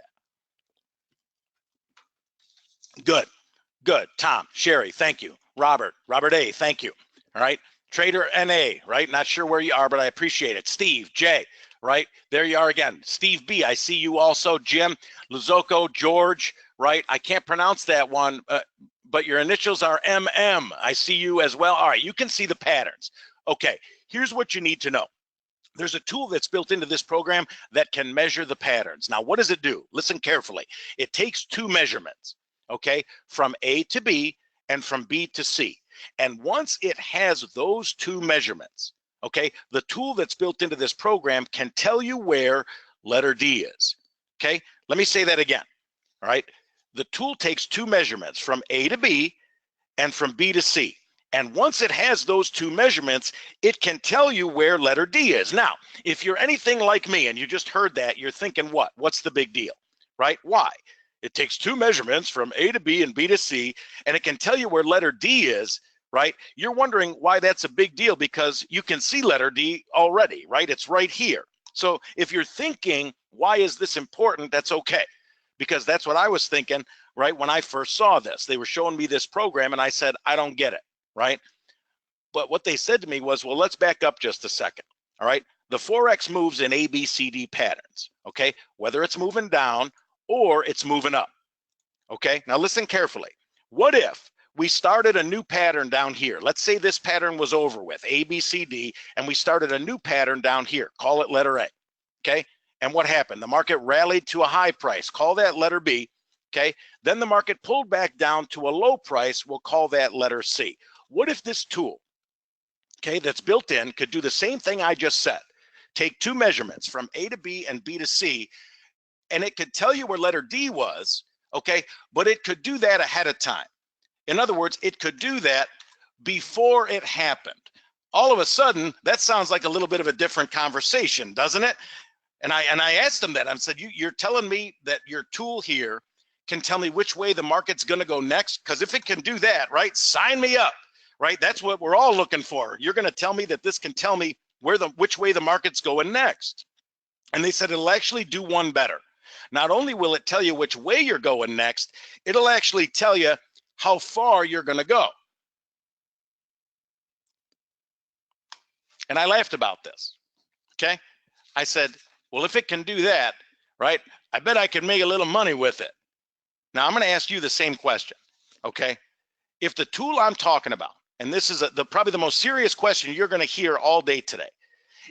that. Good, good. Tom, Sherry, thank you. Robert A, thank you. All right, Trader NA, right? Not sure where you are, but I appreciate it. Steve, J, right? There you are again. Steve B, I see you also. Jim, Luzoko, George, right? I can't pronounce that one, but your initials are MM. I see you as well. All right, you can see the patterns. Okay, here's what you need to know. There's a tool that's built into this program that can measure the patterns. Now, what does it do? Listen carefully. It takes two measurements, okay, from A to B and from B to C. And once it has those two measurements, okay, the tool that's built into this program can tell you where letter D is, okay? Let me say that again, all right? The tool takes two measurements from A to B and from B to C. And once it has those two measurements, it can tell you where letter D is. Now, if you're anything like me and you just heard that, you're thinking what? What's the big deal, right? Why? It takes two measurements from A to B and B to C, and it can tell you where letter D is, right? You're wondering why that's a big deal because you can see letter D already, right? It's right here. So if you're thinking, why is this important? That's okay, because that's what I was thinking, right? When I first saw this, they were showing me this program and I said, I don't get it, right? But what they said to me was, well, let's back up just a second, all right? The Forex moves in ABCD patterns, okay? Whether it's moving down or it's moving up, okay? Now listen carefully. What if we started a new pattern down here? Let's say this pattern was over with, A, B, C, D, and we started a new pattern down here, call it letter A, okay? And what happened? The market rallied to a high price, call that letter B, okay? Then the market pulled back down to a low price, we'll call that letter C. What if this tool, okay, that's built in could do the same thing I just said? Take two measurements from A to B and B to C, and it could tell you where letter D was, okay? But it could do that ahead of time. In other words, it could do that before it happened. All of a sudden, that sounds like a little bit of a different conversation, doesn't it? And I asked them that. I said, you're telling me that your tool here can tell me which way the market's going to go next? Because if it can do that, right, sign me up, right? That's what we're all looking for. You're going to tell me that this can tell me which way the market's going next. And they said it'll actually do one better. Not only will it tell you which way you're going next, it'll actually tell you how far you're going to go. And I laughed about this, okay? I said, well, if it can do that, right, I bet I can make a little money with it. Now, I'm going to ask you the same question, okay? If the tool I'm talking about, and this is probably the most serious question you're going to hear all day today,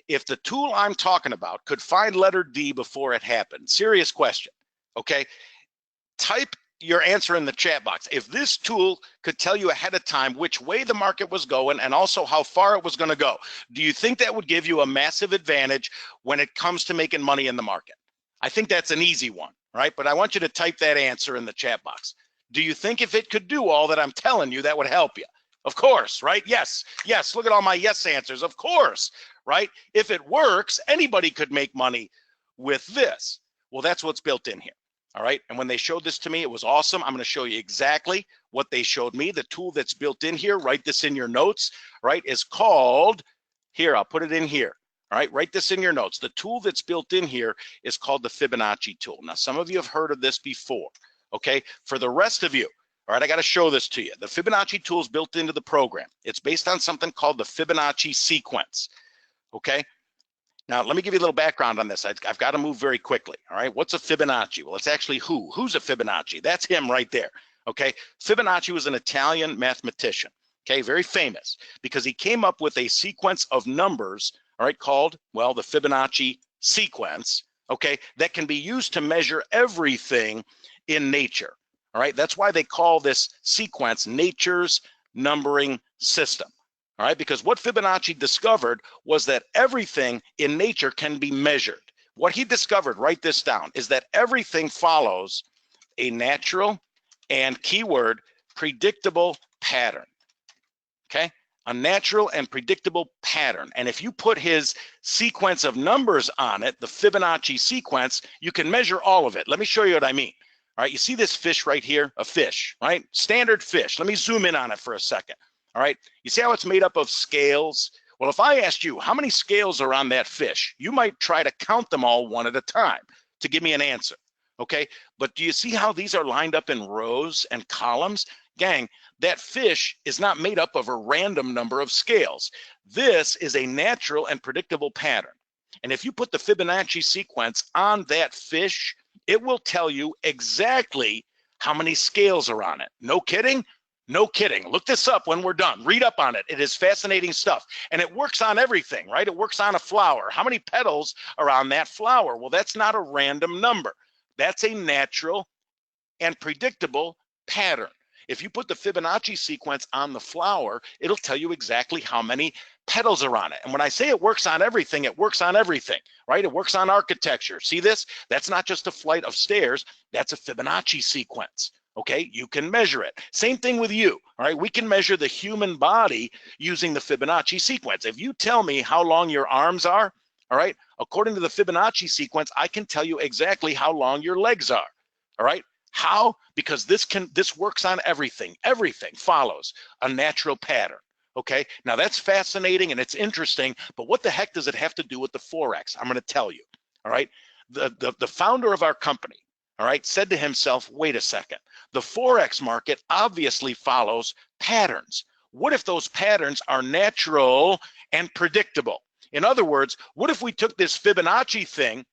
if the tool I'm talking about could find letter D before it happened, serious question, okay? Type your answer in the chat box. If this tool could tell you ahead of time which way the market was going and also how far it was going to go, do you think that would give you a massive advantage when it comes to making money in the market? I think that's an easy one, right? But I want you to type that answer in the chat box. Do you think if it could do all that I'm telling you, that would help you? Of course, right? Yes, yes. Look at all my yes answers. Of course, right? If it works, anybody could make money with this. Well, that's what's built in here. All right. And when they showed this to me, it was awesome. I'm going to show you exactly what they showed me. The tool that's built in here, write this in your notes, right, is called, here, I'll put it in here. All right, write this in your notes. The tool that's built in here is called the Fibonacci tool. Now, some of you have heard of this before. Okay. For the rest of you, all right, I got to show this to you. The Fibonacci tool is built into the program. It's based on something called the Fibonacci sequence. Okay. Now, let me give you a little background on this. I've got to move very quickly. All right. What's a Fibonacci? Well, it's actually who? Who's a Fibonacci? That's him right there. Okay. Fibonacci was an Italian mathematician. Okay. Very famous because he came up with a sequence of numbers, all right, called, well, the Fibonacci sequence. Okay. That can be used to measure everything in nature. All right. That's why they call this sequence nature's numbering system. All right, because what Fibonacci discovered was that everything in nature can be measured. What he discovered, write this down, is that everything follows a natural and, keyword, predictable pattern. Okay, a natural and predictable pattern. And if you put his sequence of numbers on it, the Fibonacci sequence, you can measure all of it. Let me show you what I mean. All right, you see this fish right here, a fish, right? Standard fish. Let me zoom in on it for a second. All right, you see how it's made up of scales? Well, if I asked you how many scales are on that fish, you might try to count them all one at a time to give me an answer, okay? But do you see how these are lined up in rows and columns? Gang, that fish is not made up of a random number of scales. This is a natural and predictable pattern. And if you put the Fibonacci sequence on that fish, it will tell you exactly how many scales are on it. No kidding? No kidding. Look this up when we're done. Read up on it. It is fascinating stuff. And it works on everything, right? It works on a flower. How many petals are on that flower? Well, that's not a random number. That's a natural and predictable pattern. If you put the Fibonacci sequence on the flower, it'll tell you exactly how many petals are on it. And when I say it works on everything, it works on everything, right? It works on architecture. See this? That's not just a flight of stairs. That's a Fibonacci sequence. Okay, you can measure it. Same thing with you, all right? We can measure the human body using the Fibonacci sequence. If you tell me how long your arms are, all right, according to the Fibonacci sequence, I can tell you exactly how long your legs are, all right? How? Because this works on everything. Everything follows a natural pattern, okay? Now that's fascinating and it's interesting, but what the heck does it have to do with the Forex? I'm gonna tell you, all right? The founder of our company, all right, said to himself, wait a second, the Forex market obviously follows patterns. What if those patterns are natural and predictable? In other words, what if we took this Fibonacci thing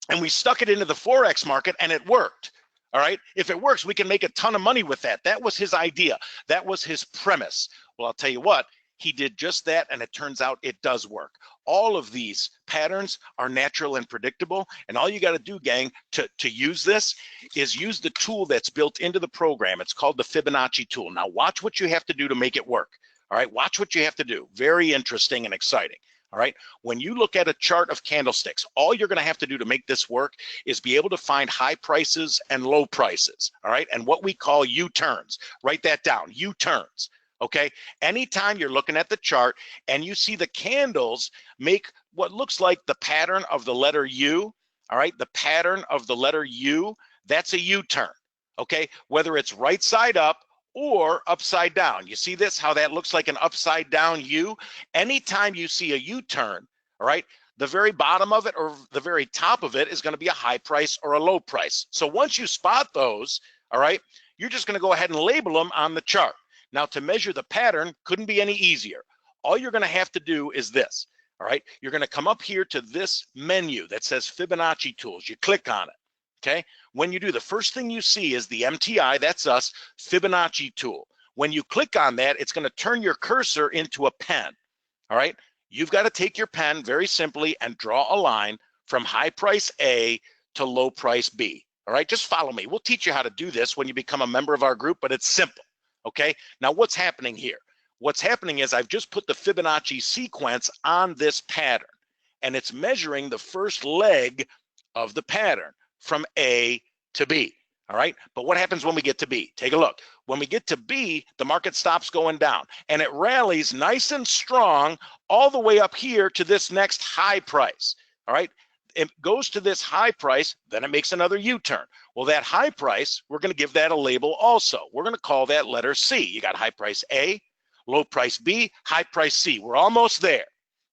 and we stuck it into the Forex market and it worked? All right, if it works, we can make a ton of money with that. That was his idea. That was his premise. Well, I'll tell you what, he did just that, and it turns out it does work. All of these patterns are natural and predictable, and all you got to do, gang, to use this is use the tool that's built into the program. It's called the Fibonacci tool. Now, watch what you have to do to make it work. All right, watch what you have to do. Very interesting and exciting. All right, when you look at a chart of candlesticks, all you're going to have to do to make this work is be able to find high prices and low prices. All right, and what we call U-turns. Write that down, U-turns. Okay, anytime you're looking at the chart and you see the candles make what looks like the pattern of the letter U, all right, the pattern of the letter U, that's a U-turn, okay, whether it's right side up or upside down. You see this, how that looks like an upside down U? Anytime you see a U-turn, all right, the very bottom of it or the very top of it is going to be a high price or a low price. So once you spot those, all right, you're just going to go ahead and label them on the chart. Now, to measure the pattern couldn't be any easier. All you're going to have to do is this, all right? You're going to come up here to this menu that says Fibonacci tools. You click on it, okay? When you do, the first thing you see is the MTI, that's us, Fibonacci tool. When you click on that, it's going to turn your cursor into a pen, all right? You've got to take your pen very simply and draw a line from high price A to low price B, all right? Just follow me. We'll teach you how to do this when you become a member of our group, but it's simple. Okay, now what's happening here? What's happening is I've just put the Fibonacci sequence on this pattern, and it's measuring the first leg of the pattern from A to B. All right, but what happens when we get to B? Take a look. When we get to B, the market stops going down and it rallies nice and strong all the way up here to this next high price. All right, it goes to this high price, then it makes another U-turn. Well, that high price, we're going to give that a label also. We're going to call that letter C. You got high price A, low price B, high price C. We're almost there.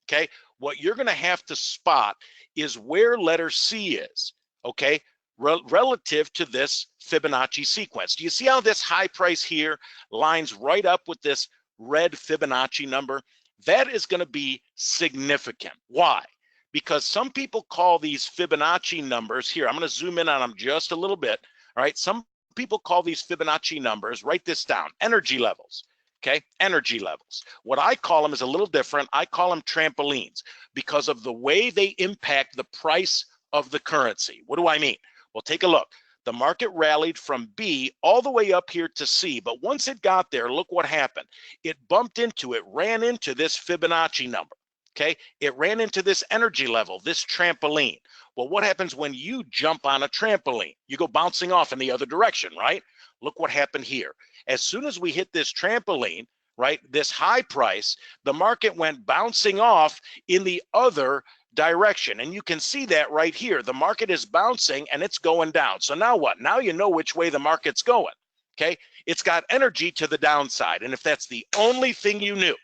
Okay, what you're going to have to spot is where letter C is. Okay, relative to this Fibonacci sequence. Do you see how this high price here lines right up with this red Fibonacci number? That is going to be significant. Why? Because some people call these Fibonacci numbers here. I'm going to zoom in on them just a little bit. All right. Some people call these Fibonacci numbers, write this down, energy levels. Okay. Energy levels. What I call them is a little different. I call them trampolines because of the way they impact the price of the currency. What do I mean? Well, take a look. The market rallied from B all the way up here to C, but once it got there, look what happened. It bumped into, it ran into this Fibonacci number, okay? It ran into this energy level, this trampoline. Well, what happens when you jump on a trampoline? You go bouncing off in the other direction, right? Look what happened here. As soon as we hit this trampoline, right, this high price, the market went bouncing off in the other direction. And you can see that right here. The market is bouncing and it's going down. So now what? Now you know which way the market's going. Okay. It's got energy to the downside. And if that's the only thing you knew,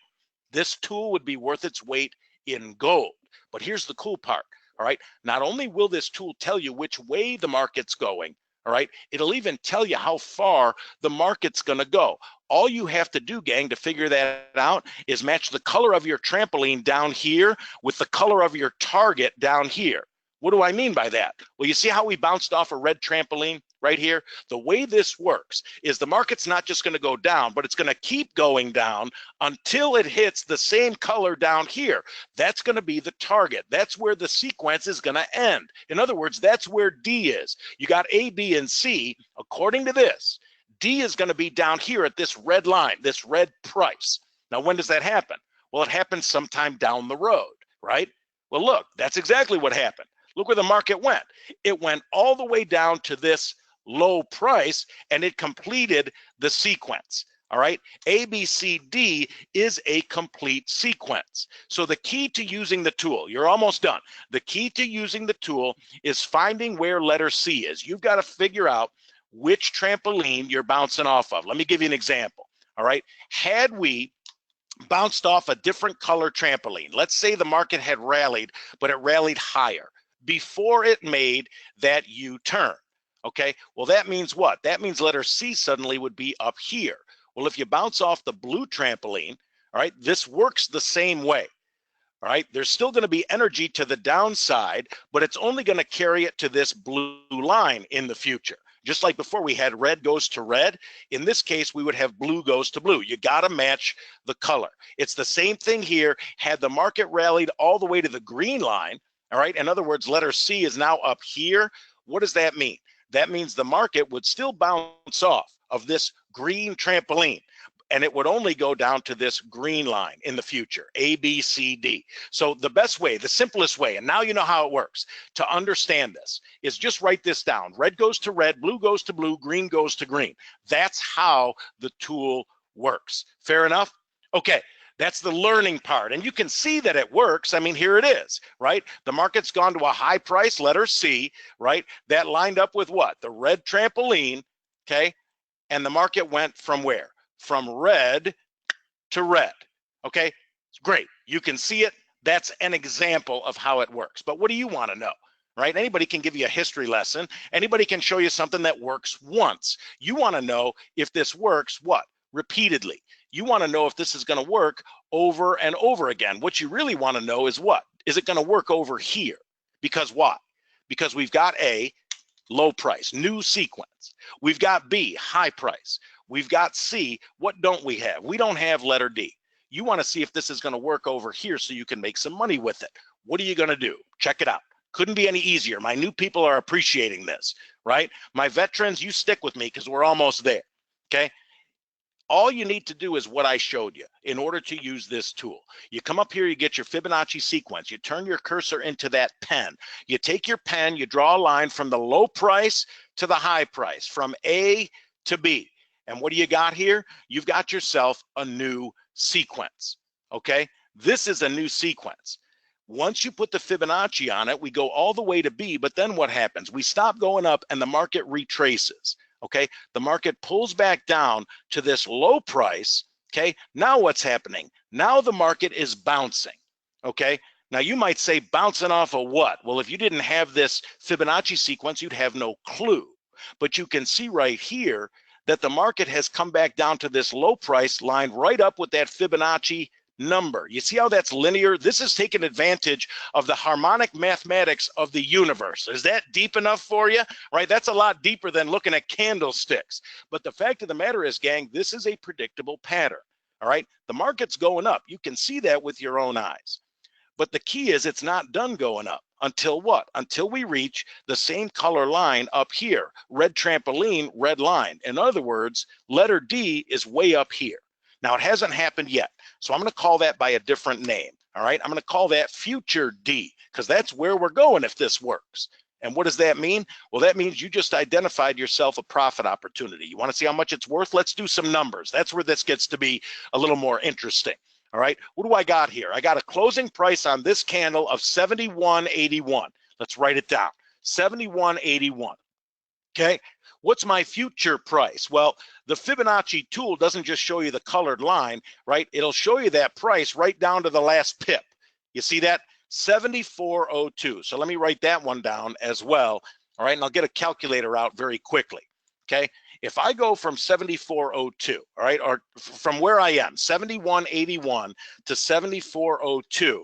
this tool would be worth its weight in gold. But here's the cool part. All right. Not only will this tool tell you which way the market's going, all right, it'll even tell you how far the market's going to go. All you have to do, gang, to figure that out is match the color of your trampoline down here with the color of your target down here. What do I mean by that? Well, you see how we bounced off a red trampoline right here? The way this works is the market's not just going to go down, but it's going to keep going down until it hits the same color down here. That's going to be the target. That's where the sequence is going to end. In other words, that's where D is. You got A, B, and C. According to this, D is going to be down here at this red line, this red price. Now, when does that happen? Well, it happens sometime down the road, right? Well, look, that's exactly what happened. Look where the market went. It went all the way down to this low price and it completed the sequence. All right, A, B, C, D is a complete sequence. So the key to using the tool, you're almost done. The key to using the tool is finding where letter C is. You've got to figure out which trampoline you're bouncing off of. Let me give you an example. All right, had we bounced off a different color trampoline, let's say the market had rallied, but it rallied higher before it made that U-turn. Okay, well, that means what? That means letter C suddenly would be up here. Well, if you bounce off the blue trampoline, all right, this works the same way. All right, there's still going to be energy to the downside, but it's only going to carry it to this blue line in the future. Just like before we had red goes to red, in this case, we would have blue goes to blue. You got to match the color. It's the same thing here. Had the market rallied all the way to the green line, all right, in other words, letter C is now up here. What does that mean? That means the market would still bounce off of this green trampoline, and it would only go down to this green line in the future, A, B, C, D. So the best way, the simplest way, and now you know how it works, to understand this is just write this down. Red goes to red, blue goes to blue, green goes to green. That's how the tool works. Fair enough? Okay. That's the learning part. And you can see that it works. I mean, here it is, right? The market's gone to a high price, letter C, right? That lined up with what? The red trampoline, okay? And the market went from where? From red to red, okay? It's great. You can see it. That's an example of how it works. But what do you want to know? Right? Anybody can give you a history lesson. Anybody can show you something that works once. You want to know if this works, what? Repeatedly. You want to know if this is going to work over and over again. What you really want to know is what? Is it going to work over here? Because what? Because we've got A, low price, new sequence. We've got B, high price. We've got C. What don't we have? We don't have letter D. You want to see if this is going to work over here so you can make some money with it. What are you going to do? Check it out. Couldn't be any easier. My new people are appreciating this, right? My veterans, you stick with me because we're almost there, okay? All you need to do is what I showed you in order to use this tool. You come up here, you get your Fibonacci sequence, you turn your cursor into that pen. You take your pen, you draw a line from the low price to the high price, from A to B. And what do you got here? You've got yourself a new sequence, okay? This is a new sequence. Once you put the Fibonacci on it, we go all the way to B, but then what happens? We stop going up and the market retraces, okay? The market pulls back down to this low price, okay? Now what's happening? Now the market is bouncing, okay? Now you might say bouncing off of what? Well, if you didn't have this Fibonacci sequence, you'd have no clue. But you can see right here that the market has come back down to this low price lined right up with that Fibonacci number. You see how that's linear? This is taking advantage of the harmonic mathematics of the universe. Is that deep enough for you? Right? That's a lot deeper than looking at candlesticks. But the fact of the matter is, gang, this is a predictable pattern. All right? The market's going up. You can see that with your own eyes. But the key is it's not done going up until what? Until we reach the same color line up here, red trampoline, red line. In other words, letter D is way up here. Now, it hasn't happened yet, so I'm going to call that by a different name, all right? I'm going to call that future D, because that's where we're going if this works. And what does that mean? Well, that means you just identified yourself a profit opportunity. You want to see how much it's worth? Let's do some numbers. That's where this gets to be a little more interesting, all right? What do I got here? I got a closing price on this candle of 71.81. Let's write it down, 71.81, okay? What's my future price? Well, the Fibonacci tool doesn't just show you the colored line, right? It'll show you that price right down to the last pip. You see that? 74.02. So let me write that one down as well. All right, and I'll get a calculator out very quickly. Okay, if I go from 74.02, all right, or from where I am, 71.81 to 74.02,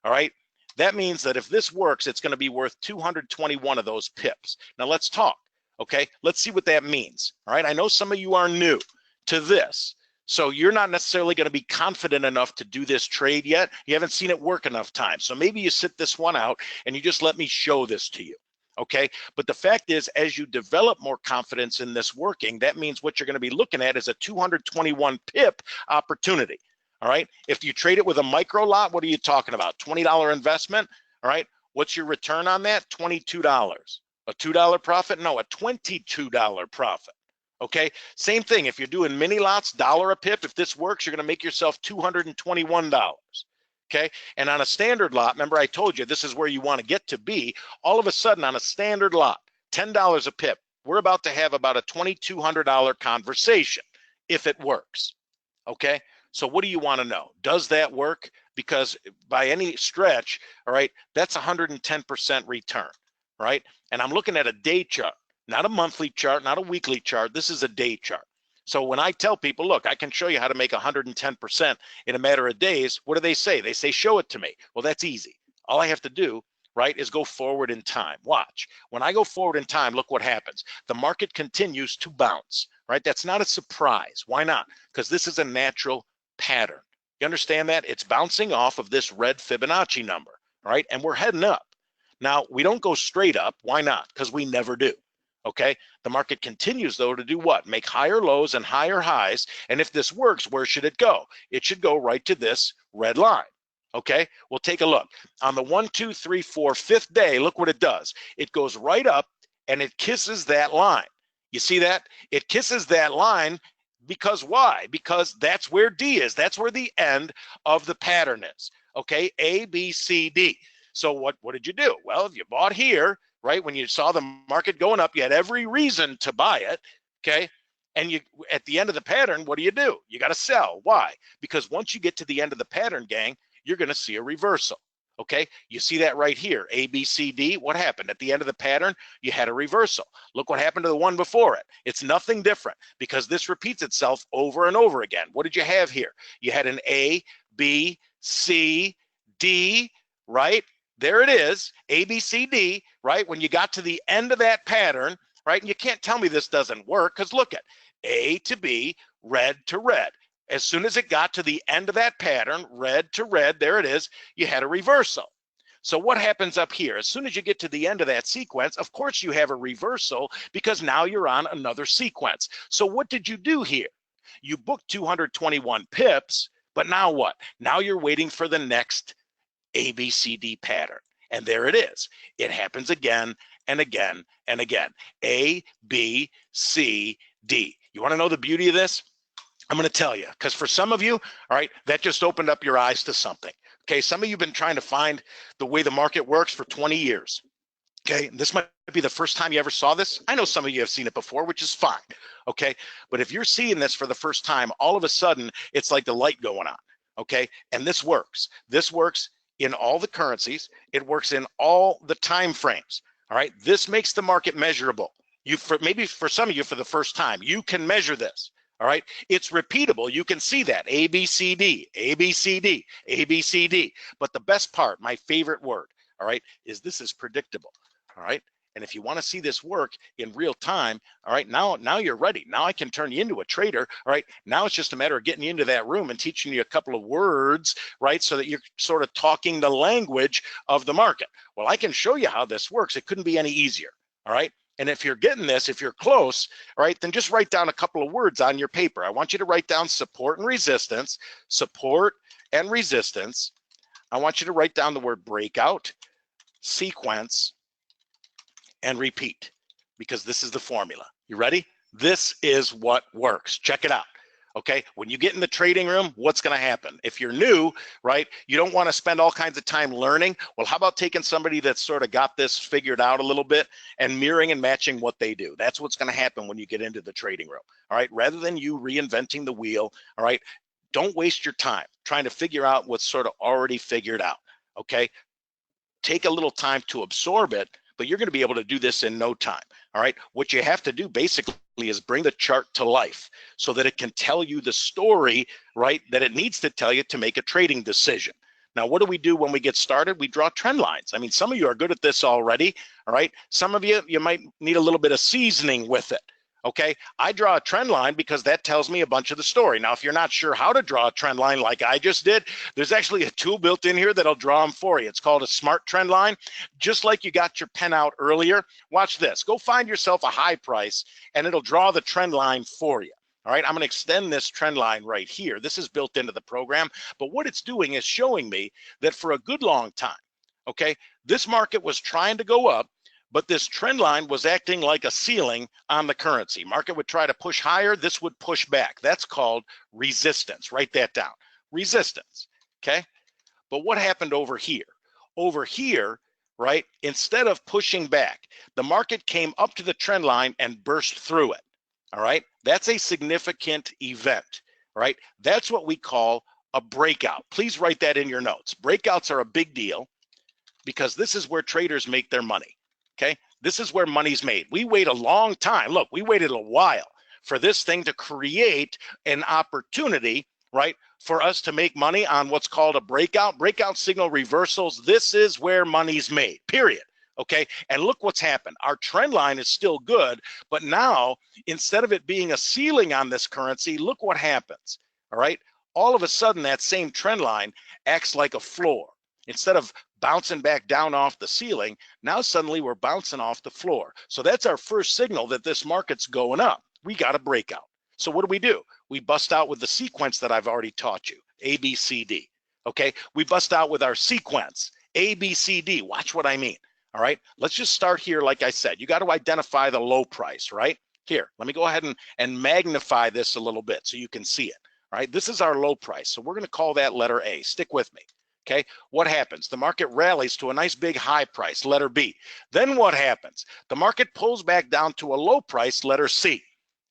all right, that means that if this works, it's going to be worth 221 of those pips. Now let's talk. Okay, let's see what that means. All right, I know some of you are new to this, so you're not necessarily going to be confident enough to do this trade yet. You haven't seen it work enough times. So maybe you sit this one out and you just let me show this to you. Okay, but the fact is, as you develop more confidence in this working, that means what you're going to be looking at is a 221 pip opportunity. All right, if you trade it with a micro lot, what are you talking about? $20 investment. All right, what's your return on that? $22. A $2 profit? No, a $22 profit. Okay, same thing. If you're doing mini lots, $1 a pip, if this works, you're going to make yourself $221. Okay, and on a standard lot, remember I told you this is where you want to get to be. All of a sudden on a standard lot, $10 a pip, we're about to have about a $2,200 conversation if it works. Okay, so what do you want to know? Does that work? Because by any stretch, all right, that's 110% return. Right? And I'm looking at a day chart, not a monthly chart, not a weekly chart. This is a day chart. So when I tell people, look, I can show you how to make 110% in a matter of days, what do they say? They say, show it to me. Well, that's easy. All I have to do, right, is go forward in time. Watch. When I go forward in time, look what happens. The market continues to bounce, right? That's not a surprise. Why not? Because this is a natural pattern. You understand that? It's bouncing off of this red Fibonacci number, right? And we're heading up. Now, we don't go straight up. Why not? Because we never do. Okay. The market continues, though, to do what? Make higher lows and higher highs. And if this works, where should it go? It should go right to this red line. Okay. We'll take a look. On the 1, 2, 3, 4, 5th day, look what it does. It goes right up and it kisses that line. You see that? It kisses that line because why? Because that's where D is. That's where the end of the pattern is. Okay. A, B, C, D. So what did you do? Well, if you bought here, right, when you saw the market going up, you had every reason to buy it, okay? And you, at the end of the pattern, what do? You got to sell. Why? Because once you get to the end of the pattern, gang, you're going to see a reversal, okay? You see that right here, A, B, C, D. What happened? At the end of the pattern, you had a reversal. Look what happened to the one before it. It's nothing different because this repeats itself over and over again. What did you have here? You had an A, B, C, D, right? There it is, A, B, C, D, right? When you got to the end of that pattern, right? And you can't tell me this doesn't work because look at A to B, red to red. As soon as it got to the end of that pattern, red to red, there it is, you had a reversal. So what happens up here? As soon as you get to the end of that sequence, of course you have a reversal because now you're on another sequence. So what did you do here? You booked 221 pips, but now what? Now you're waiting for the next ABCD pattern. And there it is. It happens again and again and again. A, B, C, D. You want to know the beauty of this? I'm going to tell you, because for some of you, all right, that just opened up your eyes to something. Okay, some of you have been trying to find the way the market works for 20 years. Okay, this might be the first time you ever saw this. I know some of you have seen it before, which is fine. Okay, but if you're seeing this for the first time, all of a sudden, it's like the light going on. Okay, and this works. This works in all the currencies. It works in all the time frames. All right, this makes the market measurable. Maybe for some of you for the first time, you can measure this. All right, it's repeatable. You can see that A, B, C, D, A, B, C, D, A, B, C, D. But the best part, my favorite word, all right, is this is predictable. All right, and if you want to see this work in real time, all right, now you're ready. Now I can turn you into a trader. All right, now it's just a matter of getting you into that room and teaching you a couple of words, right, so that you're sort of talking the language of the market. Well, I can show you how this works. It couldn't be any easier. All right. And if you're getting this, if you're close, all right, then just write down a couple of words on your paper. I want you to write down support and resistance, support and resistance. I want you to write down the word breakout, sequence, and repeat, because this is the formula. You ready? This is what works. Check it out. Okay, when you get in the trading room, what's going to happen? If you're new, right, you don't want to spend all kinds of time learning. Well, how about taking somebody that's sort of got this figured out a little bit and mirroring and matching what they do? That's what's going to happen when you get into the trading room. All right, rather than you reinventing the wheel, all right, don't waste your time trying to figure out what's sort of already figured out. Okay, take a little time to absorb it, but you're going to be able to do this in no time. All right, what you have to do basically is bring the chart to life so that it can tell you the story, right, that it needs to tell you to make a trading decision. Now, what do we do when we get started? We draw trend lines. I mean, some of you are good at this already, all right? Some of you might need a little bit of seasoning with it. Okay, I draw a trend line because that tells me a bunch of the story. Now, if you're not sure how to draw a trend line like I just did, there's actually a tool built in here that'll draw them for you. It's called a smart trend line. Just like you got your pen out earlier, watch this. Go find yourself a high price and it'll draw the trend line for you. All right, I'm going to extend this trend line right here. This is built into the program, but what it's doing is showing me that for a good long time, okay, this market was trying to go up, but this trend line was acting like a ceiling on the currency. Market would try to push higher, this would push back. That's called resistance. Write that down. Resistance, okay? But what happened over here? Over here, right, instead of pushing back, the market came up to the trend line and burst through it, all right? That's a significant event, right? That's what we call a breakout. Please write that in your notes. Breakouts are a big deal because this is where traders make their money. Okay, this is where money's made. We wait a long time. Look, we waited a while for this thing to create an opportunity, right, for us to make money on what's called a breakout signal reversals. This is where money's made, period. Okay, and look what's happened. Our trend line is still good, but now instead of it being a ceiling on this currency, look what happens. All right, all of a sudden that same trend line acts like a floor. Instead of bouncing back down off the ceiling, now suddenly we're bouncing off the floor. So that's our first signal that this market's going up. We got a breakout. So what do? We bust out with the sequence that I've already taught you, A, B, C, D. Okay, we bust out with our sequence, A, B, C, D. Watch what I mean. All right, let's just start here. Like I said, you got to identify the low price, right? Here, let me go ahead and magnify this a little bit so you can see it. All right, this is our low price. So we're going to call that letter A. Stick with me. Okay, what happens? The market rallies to a nice big high price, letter B. Then what happens? The market pulls back down to a low price, letter C.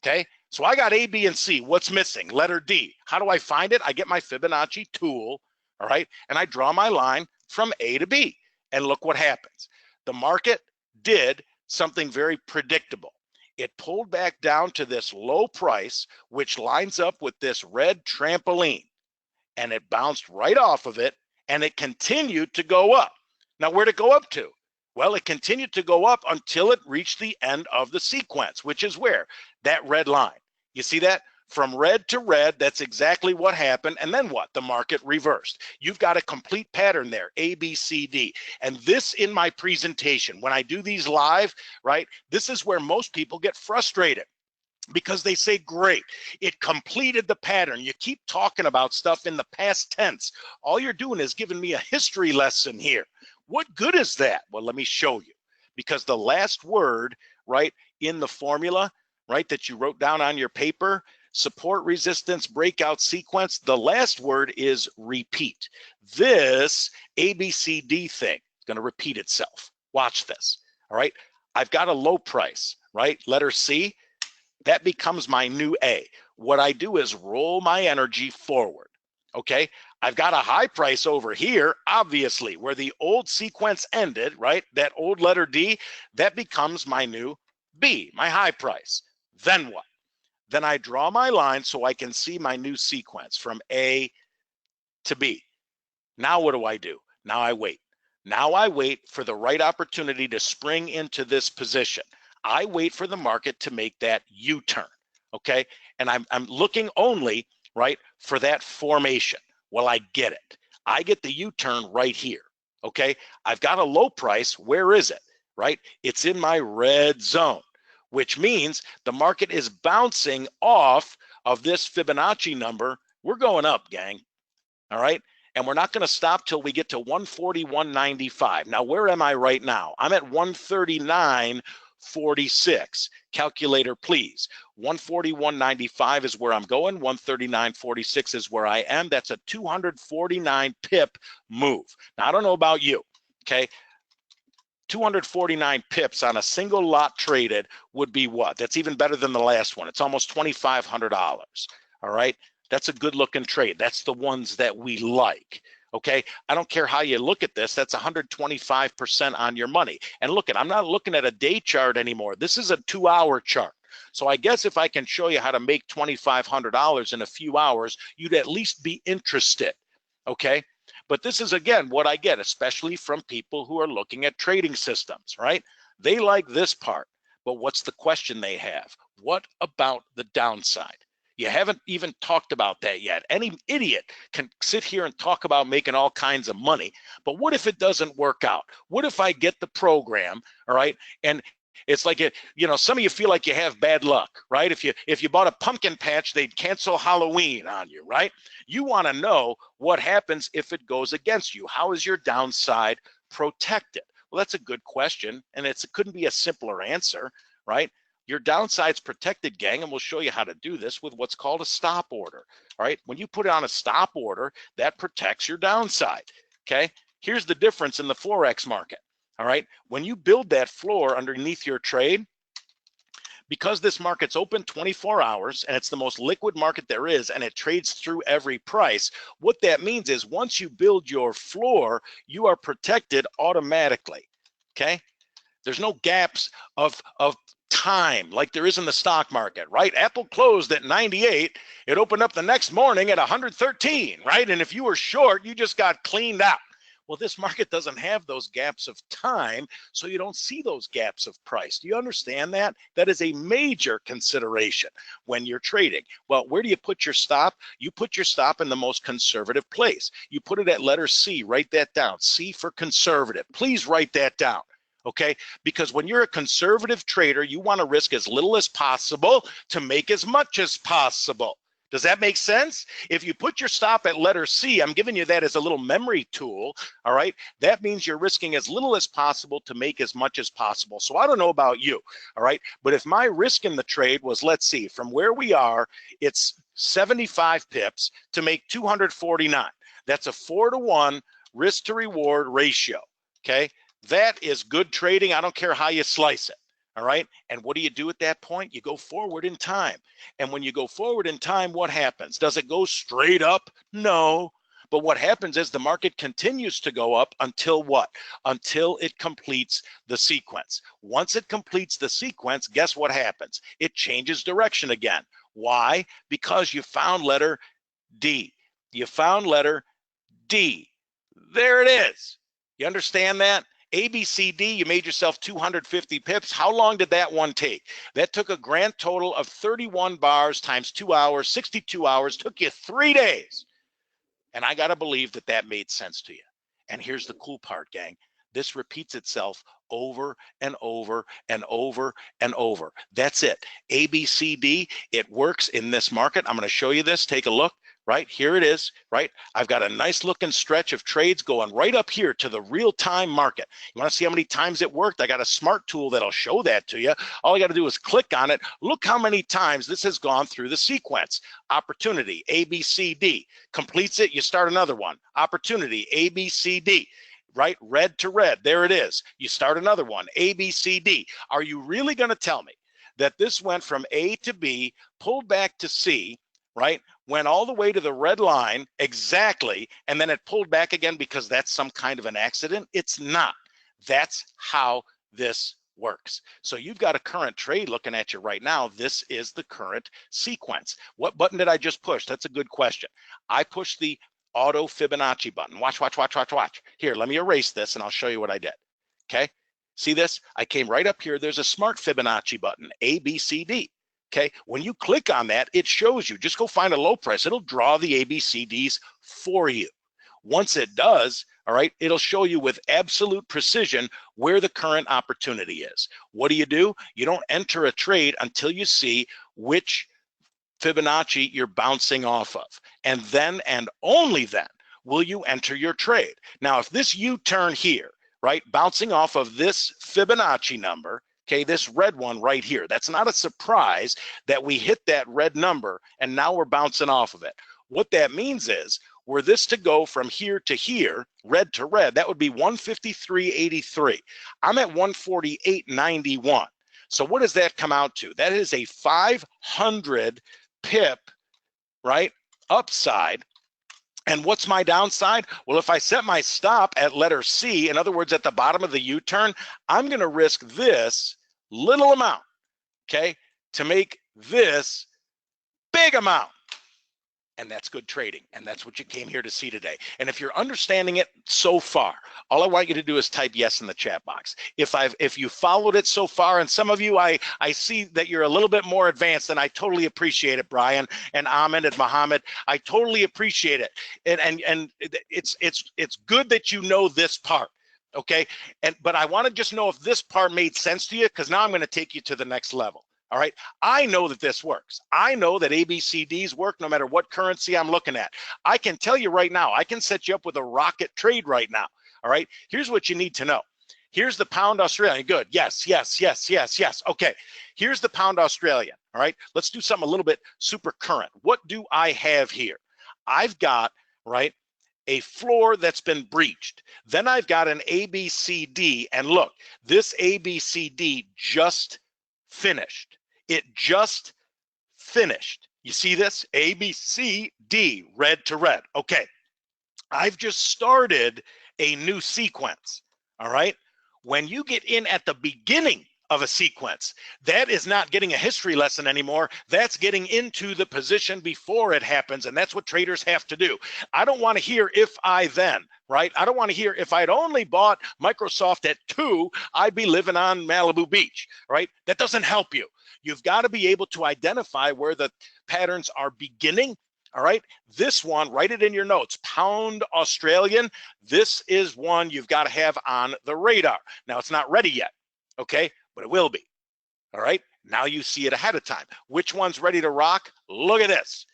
Okay, so I got A, B, and C. What's missing? Letter D. How do I find it? I get my Fibonacci tool, all right, and I draw my line from A to B. And look what happens. The market did something very predictable. It pulled back down to this low price, which lines up with this red trampoline, and it bounced right off of it. And it continued to go up. Now, where'd it go up to? Well, it continued to go up until it reached the end of the sequence, which is where? That red line. You see that? From red to red, that's exactly what happened. And then what? The market reversed. You've got a complete pattern there, A, B, C, D. And this in my presentation, when I do these live, right, this is where most people get frustrated. Because they say, great, it completed the pattern. You keep talking about stuff in the past tense. All you're doing is giving me a history lesson here. What good is that? Well, let me show you. because the last word, right, in the formula, right, that you wrote down on your paper, support, resistance, breakout, sequence, the last word is repeat. This ABCD thing is going to repeat itself. Watch this. All right. I've got a low price, right? Letter C, that becomes my new A. What I do is roll my energy forward. Okay. I've got a high price over here, obviously, where the old sequence ended, right? That old letter D, that becomes my new B, my high price. Then what? Then I draw my line so I can see my new sequence from A to B. Now what do? Now I wait. Now I wait for the right opportunity to spring into this position. I wait for the market to make that U-turn, okay? And I'm looking only, right, for that formation. Well, I get it. I get the U-turn right here, okay? I've got a low price. Where is it, right? It's in my red zone, which means the market is bouncing off of this Fibonacci number. We're going up, gang, all right? And we're not going to stop till we get to 141.95. Now, where am I right now? I'm at 139.46. Calculator, please. 141.95 is where I'm going. 139.46 is where I am. That's a 249 pip move. Now, I don't know about you, okay? 249 pips on a single lot traded would be what? That's even better than the last one. It's almost $2,500, all right? That's a good looking trade. That's the ones that we like, okay? I don't care how you look at this. That's 125% on your money. And look, I'm not looking at a day chart anymore. This is a 2-hour chart. So I guess if I can show you how to make $2,500 in a few hours, you'd at least be interested, okay? But this is, again, what I get, especially from people who are looking at trading systems, right? They like this part, but what's the question they have? What about the downside? You haven't even talked about that yet. Any idiot can sit here and talk about making all kinds of money, but what if it doesn't work out? What if I get the program, all right, and it's like, you know, some of you feel like you have bad luck, right? If you bought a pumpkin patch, they'd cancel Halloween on you, right? You want to know what happens if it goes against you. How is your downside protected? Well, that's a good question, and it couldn't be a simpler answer, right? Your downside's protected, gang, and we'll show you how to do this with what's called a stop order, all right? When you put it on a stop order, that protects your downside, okay? Here's the difference in the Forex market. All right, when you build that floor underneath your trade, because this market's open 24 hours and it's the most liquid market there is and it trades through every price, what that means is once you build your floor, you are protected automatically, okay? There's no gaps of time like there is in the stock market, right? Apple closed at 98, it opened up the next morning at 113, right? And if you were short, you just got cleaned out. Well, this market doesn't have those gaps of time, so you don't see those gaps of price. Do you understand that? That is a major consideration when you're trading. Well, where do you put your stop? You put your stop in the most conservative place. You put it at letter C. Write that down. C for conservative. Please write that down. Okay, because when you're a conservative trader, you want to risk as little as possible to make as much as possible. Does that make sense? If you put your stop at letter C, I'm giving you that as a little memory tool, all right? That means you're risking as little as possible to make as much as possible. So I don't know about you, all right? But if my risk in the trade was, let's see, from where we are, it's 75 pips to make 249. That's a 4-to-1 risk to reward ratio, okay? That is good trading. I don't care how you slice it. All right. And what do you do at that point? You go forward in time. And when you go forward in time, what happens? Does it go straight up? No. But what happens is the market continues to go up until what? Until it completes the sequence. Once it completes the sequence, guess what happens? It changes direction again. Why? Because you found letter D. You found letter D. There it is. You understand that? ABCD, you made yourself 250 pips. How long did that one take? That took a grand total of 31 bars times 2 hours, 62 hours, took you 3 days. And I got to believe that that made sense to you. And here's the cool part, gang. This repeats itself over and over and over and over. That's it. ABCD, it works in this market. I'm going to show you this. Take a look. right? Here it is, right? I've got a nice looking stretch of trades going right up here to the real-time market. You want to see how many times it worked? I got a smart tool that'll show that to you. All I got to do is click on it. Look how many times this has gone through the sequence. Opportunity, A, B, C, D. Completes it, you start another one. Opportunity, A, B, C, D. Right? Red to red. There it is. You start another one. A, B, C, D. Are you really going to tell me that this went from A to B, pulled back to C, right? Went all the way to the red line exactly, and then it pulled back again because that's some kind of an accident? It's not. That's how this works. So you've got a current trade looking at you right now. This is the current sequence. What button did I just push? That's a good question. I pushed the auto Fibonacci button. Watch, watch, watch, watch, watch. Here, let me erase this and I'll show you what I did. Okay, see this? I came right up here. There's a smart Fibonacci button, A, B, C, D. Okay, when you click on that, it shows you. Just go find a low price. It'll draw the ABCDs for you. Once it does, all right, it'll show you with absolute precision where the current opportunity is. What do? You don't enter a trade until you see which Fibonacci you're bouncing off of. And then and only then will you enter your trade. Now, if this U-turn here, right, bouncing off of this Fibonacci number, okay, this red one right here, that's not a surprise that we hit that red number and now we're bouncing off of it. What that means is, were this to go from here to here, red to red, that would be 153.83. I'm at 148.91. So what does that come out to? That is a 500 pip, right, upside. And what's my downside? Well, if I set my stop at letter C, in other words, at the bottom of the U-turn, I'm going to risk this little amount, okay, to make this big amount. And that's good trading. And that's what you came here to see today. And if you're understanding it so far, all I want you to do is type yes in the chat box. If you followed it so far, and some of you, I see that you're a little bit more advanced, and I totally appreciate it, Brian and Ahmed and Mohammed. I totally appreciate it. And it's good that you know this part. Okay. But I want to just know if this part made sense to you, because now I'm going to take you to the next level. All right, I know that this works. I know that ABCDs work no matter what currency I'm looking at. I can tell you right now, I can set you up with a rocket trade right now. All right, here's what you need to know. Here's the pound Australian. Good. Yes, yes, yes, yes, yes. Okay, here's the pound Australian. All right, let's do something a little bit super current. What do I have here? I've got, right, a floor that's been breached. Then I've got an ABCD, and look, this ABCD just finished. It just finished. You see this? A, B, C, D, red to red. Okay, I've just started a new sequence, all right? When you get in at the beginning of a sequence, that is not getting a history lesson anymore. That's getting into the position before it happens, and that's what traders have to do. I don't want to hear if I then, right? I don't want to hear if I'd only bought Microsoft at 2, I'd be living on Malibu Beach, right? That doesn't help you. You've got to be able to identify where the patterns are beginning. All right, this one, write it in your notes, pound Australian. This is one you've got to have on the radar. Now, it's not ready yet, okay, but it will be. All right, now you see it ahead of time. Which one's ready to rock? Look at this.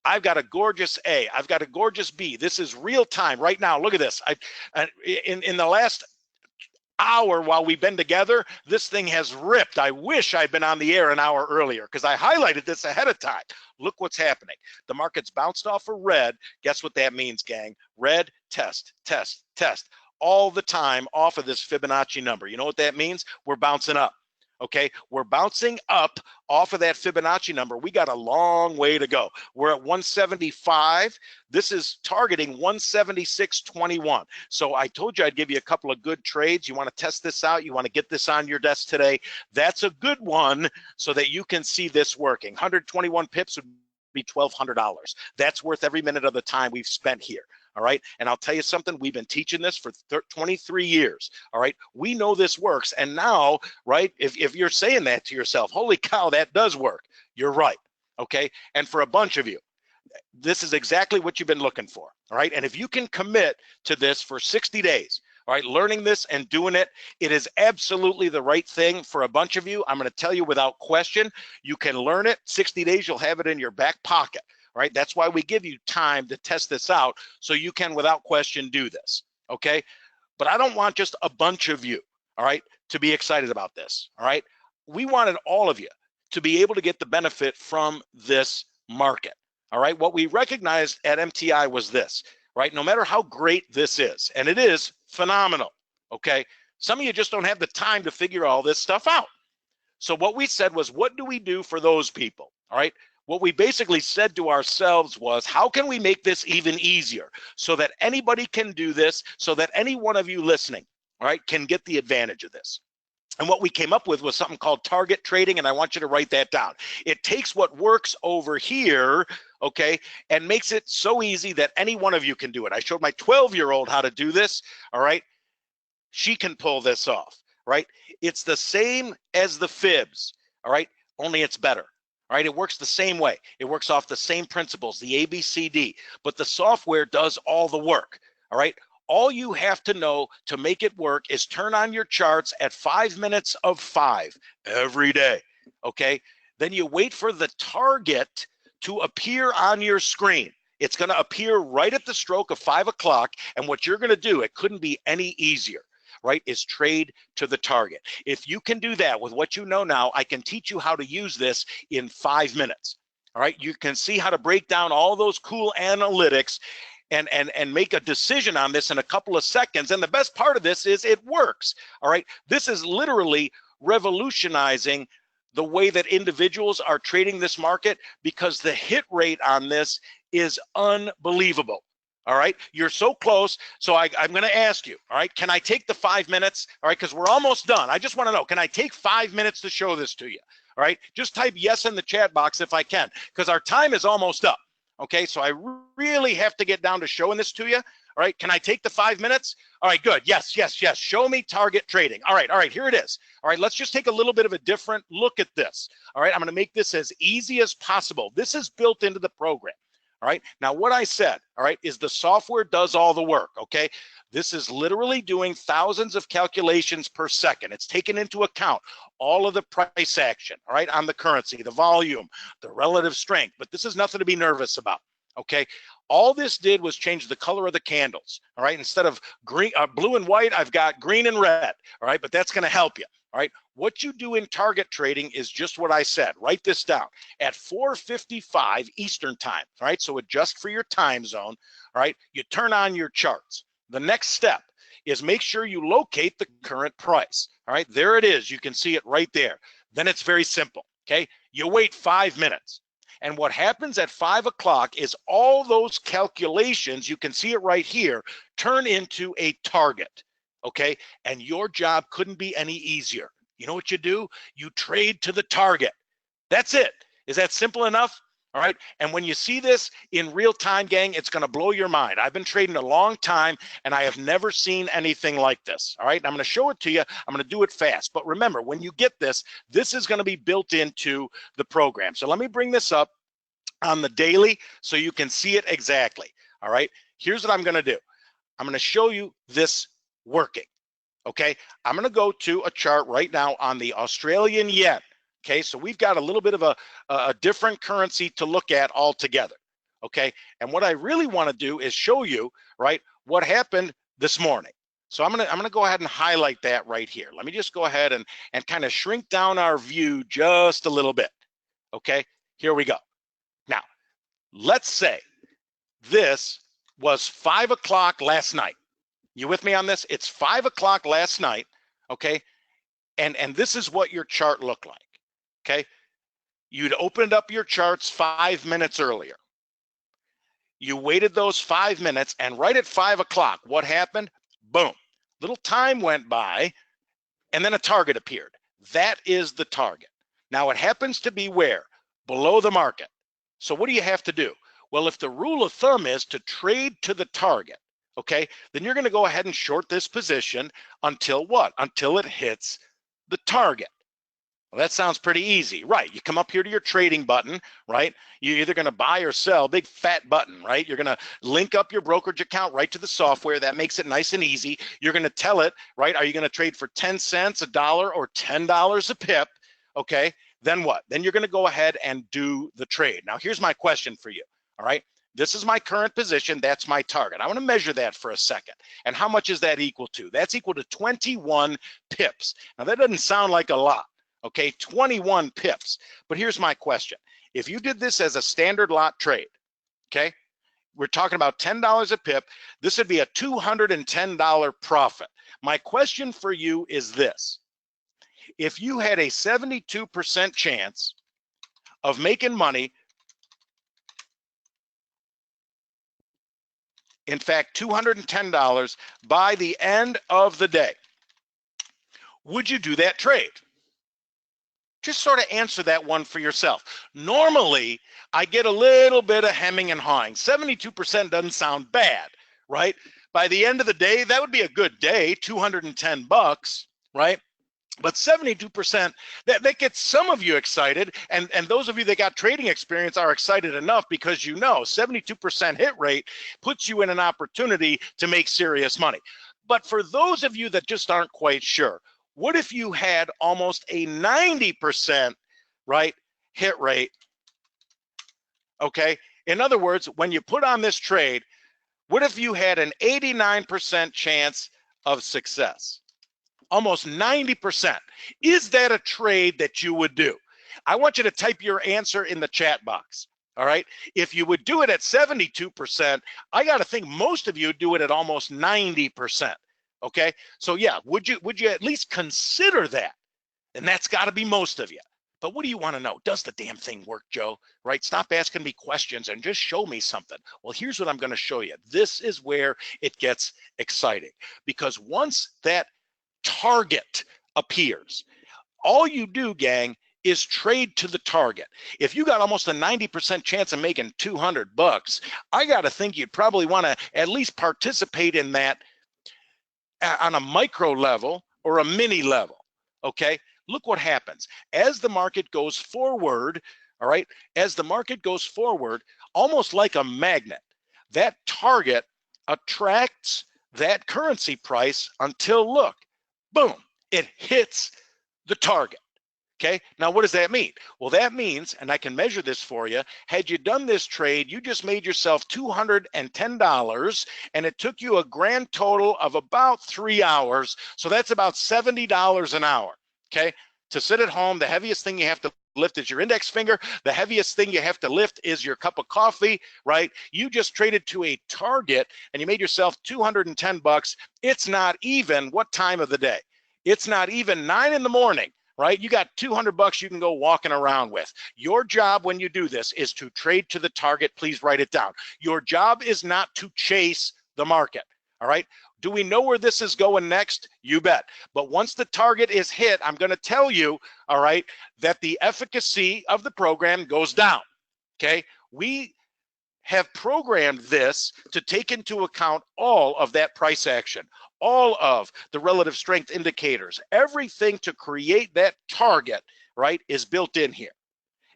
I've got a gorgeous A. I've got a gorgeous B. This is real time right now. Look at this. In the last hour while we've been together, this thing has ripped. I wish I'd been on the air an hour earlier because I highlighted this ahead of time. Look what's happening. The market's bounced off of red. Guess what that means, gang? Red, test, test, test. All the time off of this Fibonacci number. You know what that means? We're bouncing up. Okay, we're bouncing up off of that Fibonacci number. We got a long way to go. We're at 175. This is targeting 176.21. So I told you I'd give you a couple of good trades. You want to test this out. You want to get this on your desk today. That's a good one so that you can see this working. 121 pips would be $1,200. That's worth every minute of the time we've spent here. All right. And I'll tell you something, we've been teaching this for 23 years. All right. We know this works. And now, right, if you're saying that to yourself, holy cow, that does work. You're right. Okay. And for a bunch of you, this is exactly what you've been looking for. All right. And if you can commit to this for 60 days, all right, learning this and doing it, it is absolutely the right thing for a bunch of you. I'm going to tell you without question, you can learn it. 60 days, you'll have it in your back pocket. right? That's why we give you time to test this out so you can, without question, do this, okay? But I don't want just a bunch of you, all right, to be excited about this, all right? We wanted all of you to be able to get the benefit from this market, all right? What we recognized at MTI was this, right? No matter how great this is, and it is phenomenal, okay? Some of you just don't have the time to figure all this stuff out. So what we said was, what do we do for those people, all right? What we basically said to ourselves was, how can we make this even easier so that anybody can do this, so that any one of you listening, all right, can get the advantage of this? And what we came up with was something called target trading, and I want you to write that down. It takes what works over here, okay, and makes it so easy that any one of you can do it. I showed my 12-year-old how to do this, all right? She can pull this off, right? It's the same as the fibs, all right, only it's better. All right, it works the same way. It works off the same principles, the ABCD, but the software does all the work. All right, all you have to know to make it work is turn on your charts at 5 minutes of 5 every day. Okay, then you wait for the target to appear on your screen. It's going to appear right at the stroke of 5 o'clock, and what you're going to do, it couldn't be any easier, right, is trade to the target. If you can do that with what you know now, I can teach you how to use this in 5 minutes. All right, you can see how to break down all those cool analytics and make a decision on this in a couple of seconds. And the best part of this is it works. All right, this is literally revolutionizing the way that individuals are trading this market, because the hit rate on this is unbelievable. All right, you're so close. So I'm going to ask you, all right, can I take the 5 minutes? All right, because we're almost done. I just want to know, can I take 5 minutes to show this to you? All right, just type yes in the chat box if I can, because our time is almost up. Okay, so I really have to get down to showing this to you. All right, can I take the 5 minutes? All right, good. Yes, yes, yes. Show me target trading. All right, here it is. All right, let's just take a little bit of a different look at this. All right, I'm going to make this as easy as possible. This is built into the program. All right, now what I said, all right, is the software does all the work, okay? This is literally doing thousands of calculations per second. It's taken into account all of the price action, all right, on the currency, the volume, the relative strength, but this is nothing to be nervous about, okay? All this did was change the color of the candles, all right? Instead of green, blue and white, I've got green and red, all right? But that's gonna help you, all right? What you do in target trading is just what I said. Write this down. At 4:55 Eastern time, all right? So adjust for your time zone, all right? You turn on your charts. The next step is make sure you locate the current price, all right? There it is. You can see it right there. Then it's very simple, okay? You wait 5 minutes. And what happens at 5 o'clock is all those calculations, you can see it right here, turn into a target, okay? And your job couldn't be any easier. You know what you do? You trade to the target. That's it. Is that simple enough? All right. And when you see this in real time, gang, it's going to blow your mind. I've been trading a long time and I have never seen anything like this. All right. I'm going to show it to you. I'm going to do it fast. But remember, when you get this, this is going to be built into the program. So let me bring this up on the daily so you can see it exactly. All right. Here's what I'm going to do. I'm going to show you this working. Okay, I'm going to go to a chart right now on the Australian yen. Okay, so we've got a little bit of a different currency to look at altogether. Okay, and what I really want to do is show you, right, what happened this morning. So I'm gonna go ahead and highlight that right here. Let me just go ahead and kind of shrink down our view just a little bit. Okay, here we go. Now, let's say this was 5 o'clock last night. You with me on this? It's 5 o'clock last night, okay? And this is what your chart looked like, okay? You'd opened up your charts 5 minutes earlier. You waited those 5 minutes, and right at 5 o'clock, what happened? Boom. Little time went by, and then a target appeared. That is the target. Now, it happens to be where? Below the market. So what do you have to do? Well, if the rule of thumb is to trade to the target, okay, then you're going to go ahead and short this position until what? Until it hits the target. Well, that sounds pretty easy, right? You come up here to your trading button, right? You're either going to buy or sell, big fat button, right? You're going to link up your brokerage account right to the software. That makes it nice and easy. You're going to tell it, right? Are you going to trade for 10 cents, $1, or $10 a pip? Okay, then what? Then you're going to go ahead and do the trade. Now, here's my question for you. all right? This is my current position, that's my target. I wanna measure that for a second. And how much is that equal to? That's equal to 21 pips. Now that doesn't sound like a lot, okay? 21 pips. But here's my question. If you did this as a standard lot trade, okay? We're talking about $10 a pip. This would be a $210 profit. My question for you is this. If you had a 72% chance of making money, in fact, $210 by the end of the day, would you do that trade? Just sort of answer that one for yourself. Normally, I get a little bit of hemming and hawing. 72% doesn't sound bad, right? By the end of the day, that would be a good day, 210 bucks, right? But 72%, that gets some of you excited, and those of you that got trading experience are excited enough because you know 72% hit rate puts you in an opportunity to make serious money. But for those of you that just aren't quite sure, what if you had almost a 90%, right, hit rate, okay? In other words, when you put on this trade, what if you had an 89% chance of success? Almost 90%. Is that a trade that you would do? I want you to type your answer in the chat box, all right? If you would do it at 72%, I gotta think most of you do it at almost 90%. Okay, so yeah, would you at least consider that? And that's got to be most of you. But what do you want to know? Does the damn thing work, Joe? Right? Stop asking me questions and just show me something. Well, here's what I'm going to show you. This is where it gets exciting, because once that target appears, all you do, gang, is trade to the target. If you got almost a 90% chance of making 200 bucks, I got to think you'd probably want to at least participate in that on a micro level or a mini level, okay? Look what happens. As the market goes forward, all right, as the market goes forward, almost like a magnet, that target attracts that currency price until, look, boom, it hits the target. Okay, now what does that mean? Well, that means, and I can measure this for you, had you done this trade, you just made yourself $210, and it took you a grand total of about 3 hours. So that's about $70 an hour, okay? To sit at home, the heaviest thing you have to lift is your index finger. The heaviest thing you have to lift is your cup of coffee, right? You just traded to a target and you made yourself 210 bucks. It's not even what time of the day? It's not even 9 in the morning. Right? You got 200 bucks you can go walking around with. Your job when you do this is to trade to the target. Please write it down. Your job is not to chase the market. All right? Do we know where this is going next? You bet. But once the target is hit, I'm going to tell you, all right, that the efficacy of the program goes down. Okay? We have programmed this to take into account all of that price action, all of the relative strength indicators, everything to create that target, right, is built in here.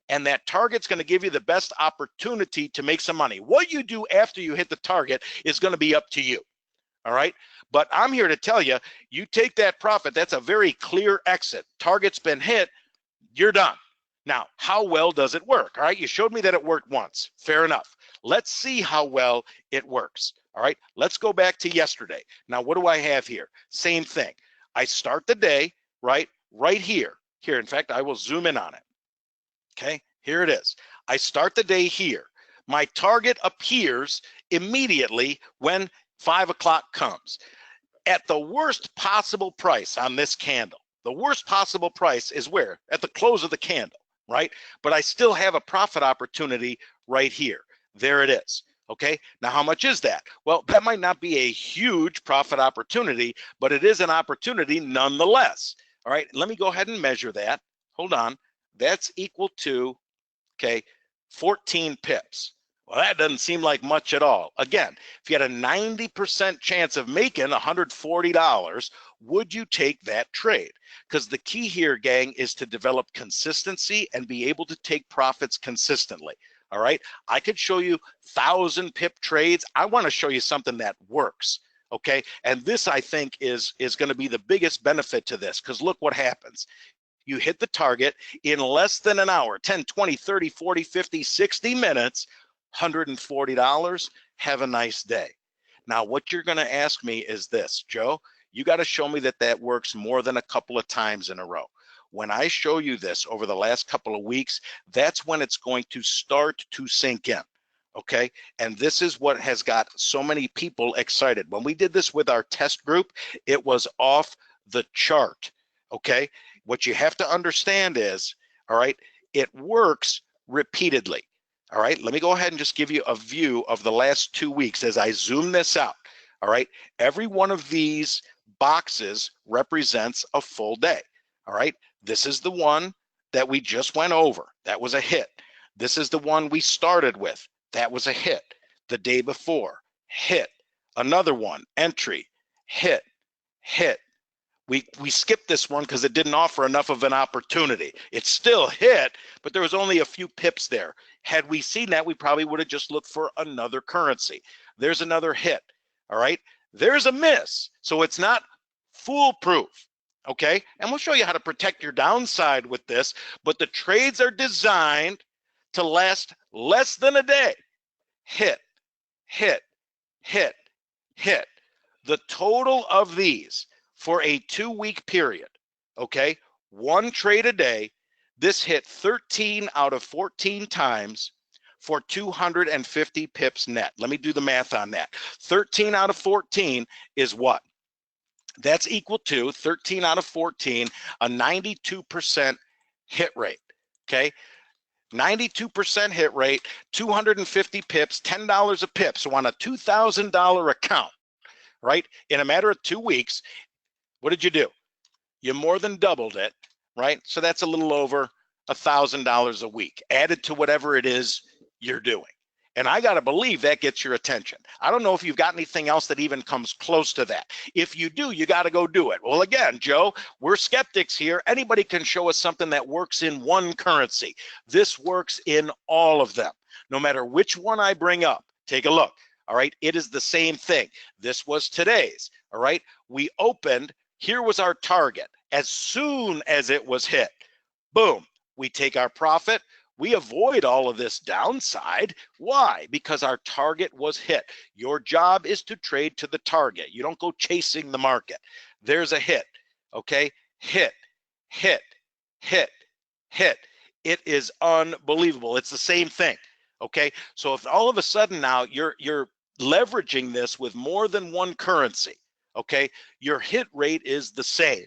And that target's going to give you the best opportunity to make some money. What you do after you hit the target is going to be up to you. All right. But I'm here to tell you, you take that profit. That's a very clear exit. Target's been hit. You're done. Now, how well does it work? All right. You showed me that it worked once. Fair enough. Let's see how well it works. All right. Let's go back to yesterday. Now, what do I have here? Same thing. I start the day, right here. Here, in fact, I will zoom in on it. Okay. Here it is. I start the day here. My target appears immediately when 5 o'clock comes. At the worst possible price on this candle, the worst possible price is where? At the close of the candle, right? But I still have a profit opportunity right here. There it is. Okay, now how much is that? Well, that might not be a huge profit opportunity, but it is an opportunity nonetheless. All right, let me go ahead and measure that. Hold on. That's equal to, okay, 14 pips. Well, that doesn't seem like much at all. Again, if you had a 90% chance of making $140, would you take that trade? Because the key here, gang, is to develop consistency and be able to take profits consistently. All right, I could show you 1,000 pip trades. I want to show you something that works. Okay, and this I think is going to be the biggest benefit to this, because look what happens. You hit the target in less than an hour, 10, 20, 30, 40, 50, 60 minutes. $140. Have a nice day. Now, what you're going to ask me is this, Joe, you got to show me that that works more than a couple of times in a row. When I show you this over the last couple of weeks, that's when it's going to start to sink in. Okay, and this is what has got so many people excited. When we did this with our test group, it was off the chart. Okay, what you have to understand is, all right, it works repeatedly. All right, let me go ahead and just give you a view of the last 2 weeks as I zoom this out. All right, every one of these boxes represents a full day. All right, this is the one that we just went over. That was a hit. This is the one we started with. That was a hit. The day before, hit. Another one, entry, hit, hit. We skipped this one because it didn't offer enough of an opportunity. It still hit, but there was only a few pips there. Had we seen that, we probably would have just looked for another currency. There's another hit, all right? There's a miss, so it's not foolproof, okay? And we'll show you how to protect your downside with this, but the trades are designed to last less than a day. Hit, hit, hit, hit. The total of these for a 2-week period, okay, one trade a day, this hit 13 out of 14 times for 250 pips net. Let me do the math on that. 13 out of 14 is what? That's equal to 13 out of 14, a 92% hit rate, okay? 92% hit rate, 250 pips, $10 a pip. So on a $2,000 account, right, in a matter of 2 weeks, what did you do? You more than doubled it, right? So that's a little over $1,000 a week added to whatever it is you're doing. And I got to believe that gets your attention. I don't know if you've got anything else that even comes close to that. If you do, you got to go do it. Well, again, Joe, we're skeptics here. Anybody can show us something that works in one currency. This works in all of them. No matter which one I bring up, take a look. All right, it is the same thing. This was today's. All right, we opened. Here was our target. As soon as it was hit, boom, we take our profit. We avoid all of this downside. Why? Because our target was hit. Your job is to trade to the target. You don't go chasing the market. There's a hit, okay? Hit, hit, hit, hit. It is unbelievable. It's the same thing, okay? So if all of a sudden now you're leveraging this with more than one currency, okay, your hit rate is the same,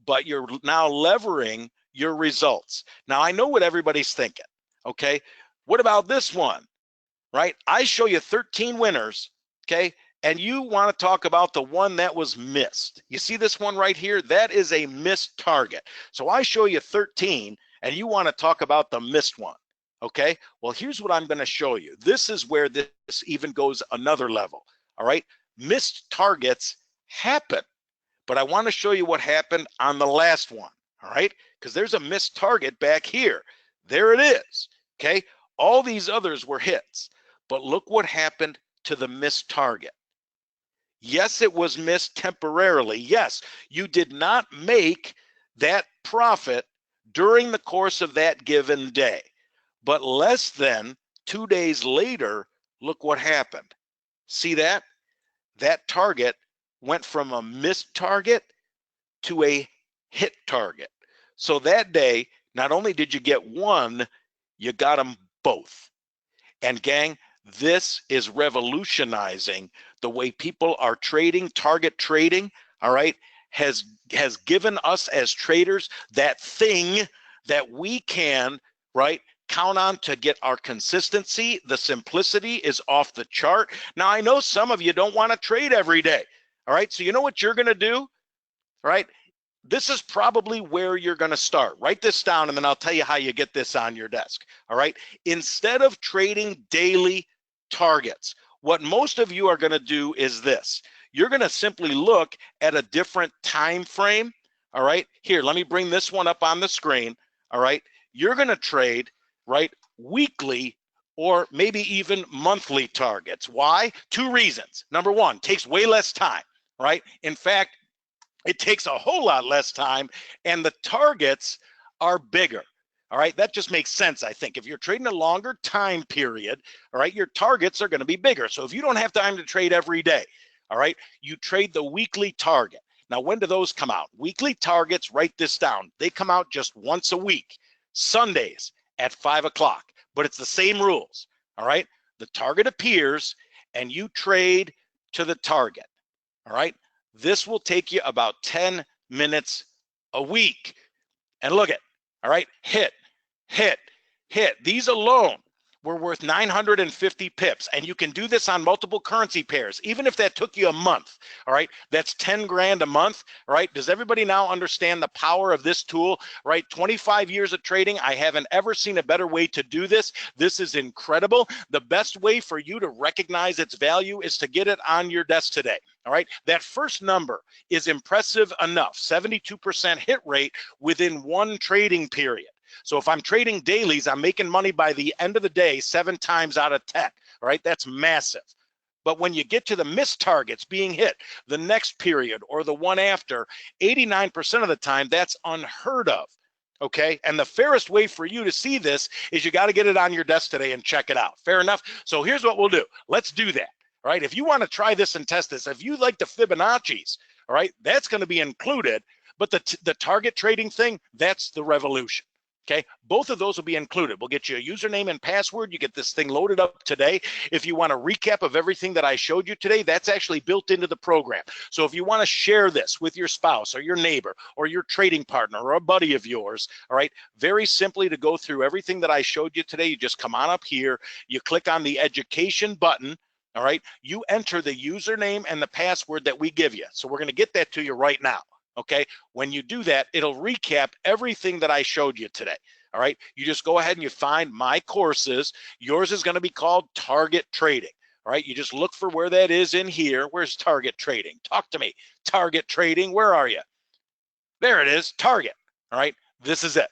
but you're now levering your results. Now, I know what everybody's thinking, okay? What about this one, right? I show you 13 winners, okay? And you want to talk about the one that was missed. You see this one right here? That is a missed target. So I show you 13, and you want to talk about the missed one, okay? Well, here's what I'm going to show you. This is where this even goes another level, all right? Missed targets happen, but I want to show you what happened on the last one, all right? Because there's a missed target back here. There it is, okay? All these others were hits, but look what happened to the missed target. Yes, it was missed temporarily. Yes, you did not make that profit during the course of that given day, but less than 2 days later, look what happened. See that? That target went from a missed target to a hit target. So that day, not only did you get one, you got them both. And gang, this is revolutionizing the way people are trading. Target trading, all right, has given us as traders that thing that we can, right, count on to get our consistency. The simplicity is off the chart. Now, I know some of you don't want to trade every day. All right, so you know what you're going to do? All right, this is probably where you're going to start. Write this down, and then I'll tell you how you get this on your desk. All right, instead of trading daily targets, what most of you are going to do is this. You're going to simply look at a different time frame. All right, here, let me bring this one up on the screen. All right, you're going to trade, right, weekly or maybe even monthly targets. Why? 2 reasons. Number one, takes way less time, right? In fact, it takes a whole lot less time, and the targets are bigger. All right, that just makes sense, I think. If you're trading a longer time period, all right, your targets are going to be bigger. So if you don't have time to trade every day, all right, you trade the weekly target. Now, when do those come out? Weekly targets, write this down. They come out just once a week, Sundays at 5 o'clock, but it's the same rules. All right, the target appears and you trade to the target. All right, this will take you about 10 minutes a week. And look at, all right, hit, hit, hit. These alone were worth 950 pips. And you can do this on multiple currency pairs, even if that took you a month. All right, that's 10 grand a month. All right, does everybody now understand the power of this tool? All right, 25 years of trading. I haven't ever seen a better way to do this. This is incredible. The best way for you to recognize its value is to get it on your desk today. All right, that first number is impressive enough, 72% hit rate within one trading period. So if I'm trading dailies, I'm making money by the end of the day 7 times out of 10. All right, that's massive. But when you get to the missed targets being hit, the next period or the one after, 89% of the time, that's unheard of. Okay, and the fairest way for you to see this is you got to get it on your desk today and check it out. Fair enough? So here's what we'll do. Let's do that. All right, if you want to try this and test this, if you like the Fibonacci's, all right, that's going to be included. But the target trading thing, that's the revolution. Okay, both of those will be included. We'll get you a username and password. You get this thing loaded up today. If you want a recap of everything that I showed you today, that's actually built into the program. So if you want to share this with your spouse or your neighbor or your trading partner or a buddy of yours, all right, very simply to go through everything that I showed you today, you just come on up here, you click on the education button. All right, you enter the username and the password that we give you. So we're going to get that to you right now. Okay, when you do that, it'll recap everything that I showed you today. All right, you just go ahead and you find my courses. Yours is going to be called Target Trading. All right, you just look for where that is in here. Where's Target Trading? Talk to me. Target Trading, where are you? There it is, Target. All right, this is it.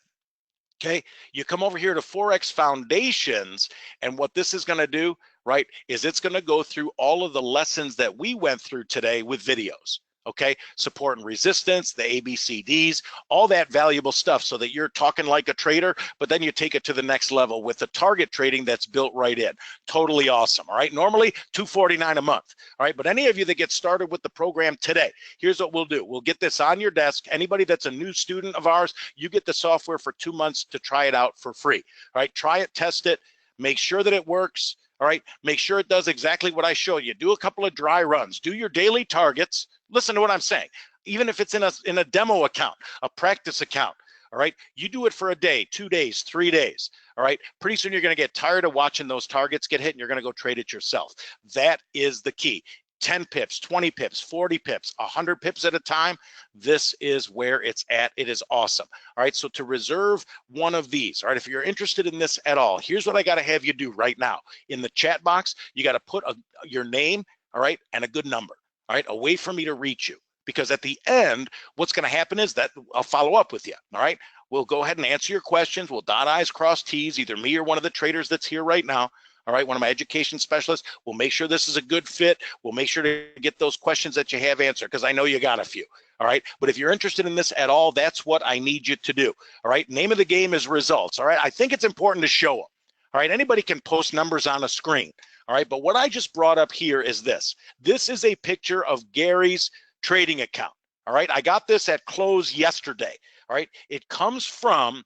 Okay, you come over here to Forex Foundations, and what this is going to do, right, is it's going to go through all of the lessons that we went through today with videos. Okay, support and resistance, the ABCDs, all that valuable stuff so that you're talking like a trader, but then you take it to the next level with the target trading that's built right in. Totally awesome. All right, normally $249 a month. All right, but any of you that get started with the program today, here's what we'll do. We'll get this on your desk. Anybody that's a new student of ours, you get the software for 2 months to try it out for free. All right, try it, test it, make sure that it works. All right, make sure it does exactly what I showed you. Do a couple of dry runs, do your daily targets. Listen to what I'm saying. Even if it's in a demo account, a practice account, all right, you do it for a day, 2 days, 3 days. All right, pretty soon you're going to get tired of watching those targets get hit and you're going to go trade it yourself. That is the key. 10 pips, 20 pips, 40 pips, 100 pips at a time. This is where it's at. It is awesome. All right, so to reserve one of these, all right, if you're interested in this at all, here's what I got to have you do right now. In the chat box, you got to put your name, all right, and a good number, all right, a way for me to reach you. Because at the end, what's going to happen is that I'll follow up with you, all right? We'll go ahead and answer your questions. We'll dot I's, cross T's, either me or one of the traders that's here right now. All right, one of my education specialists. We'll make sure this is a good fit. We'll make sure to get those questions that you have answered because I know you got a few. All right, but if you're interested in this at all, that's what I need you to do. All right, name of the game is results. All right, I think it's important to show them. All right, anybody can post numbers on a screen. All right, but what I just brought up here is this. This is a picture of Gary's trading account. All right, I got this at close yesterday. All right, it comes from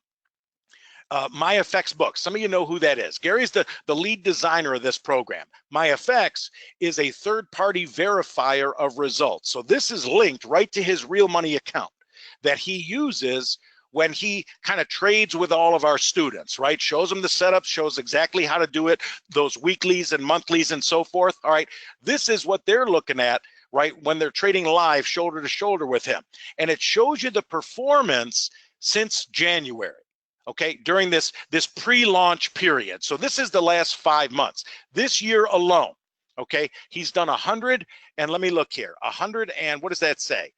MyFX Books. Some of you know who that is. Gary's the lead designer of this program. MyFX is a third-party verifier of results. So this is linked right to his real money account that he uses when he kind of trades with all of our students, right? Shows them the setup, shows exactly how to do it, those weeklies and monthlies and so forth. All right, this is what they're looking at, right, when they're trading live shoulder to shoulder with him. And it shows you the performance since January. Okay, during this pre-launch period. So this is the last 5 months. This year alone, okay, he's done 100, and let me look here, 100 and what does that say?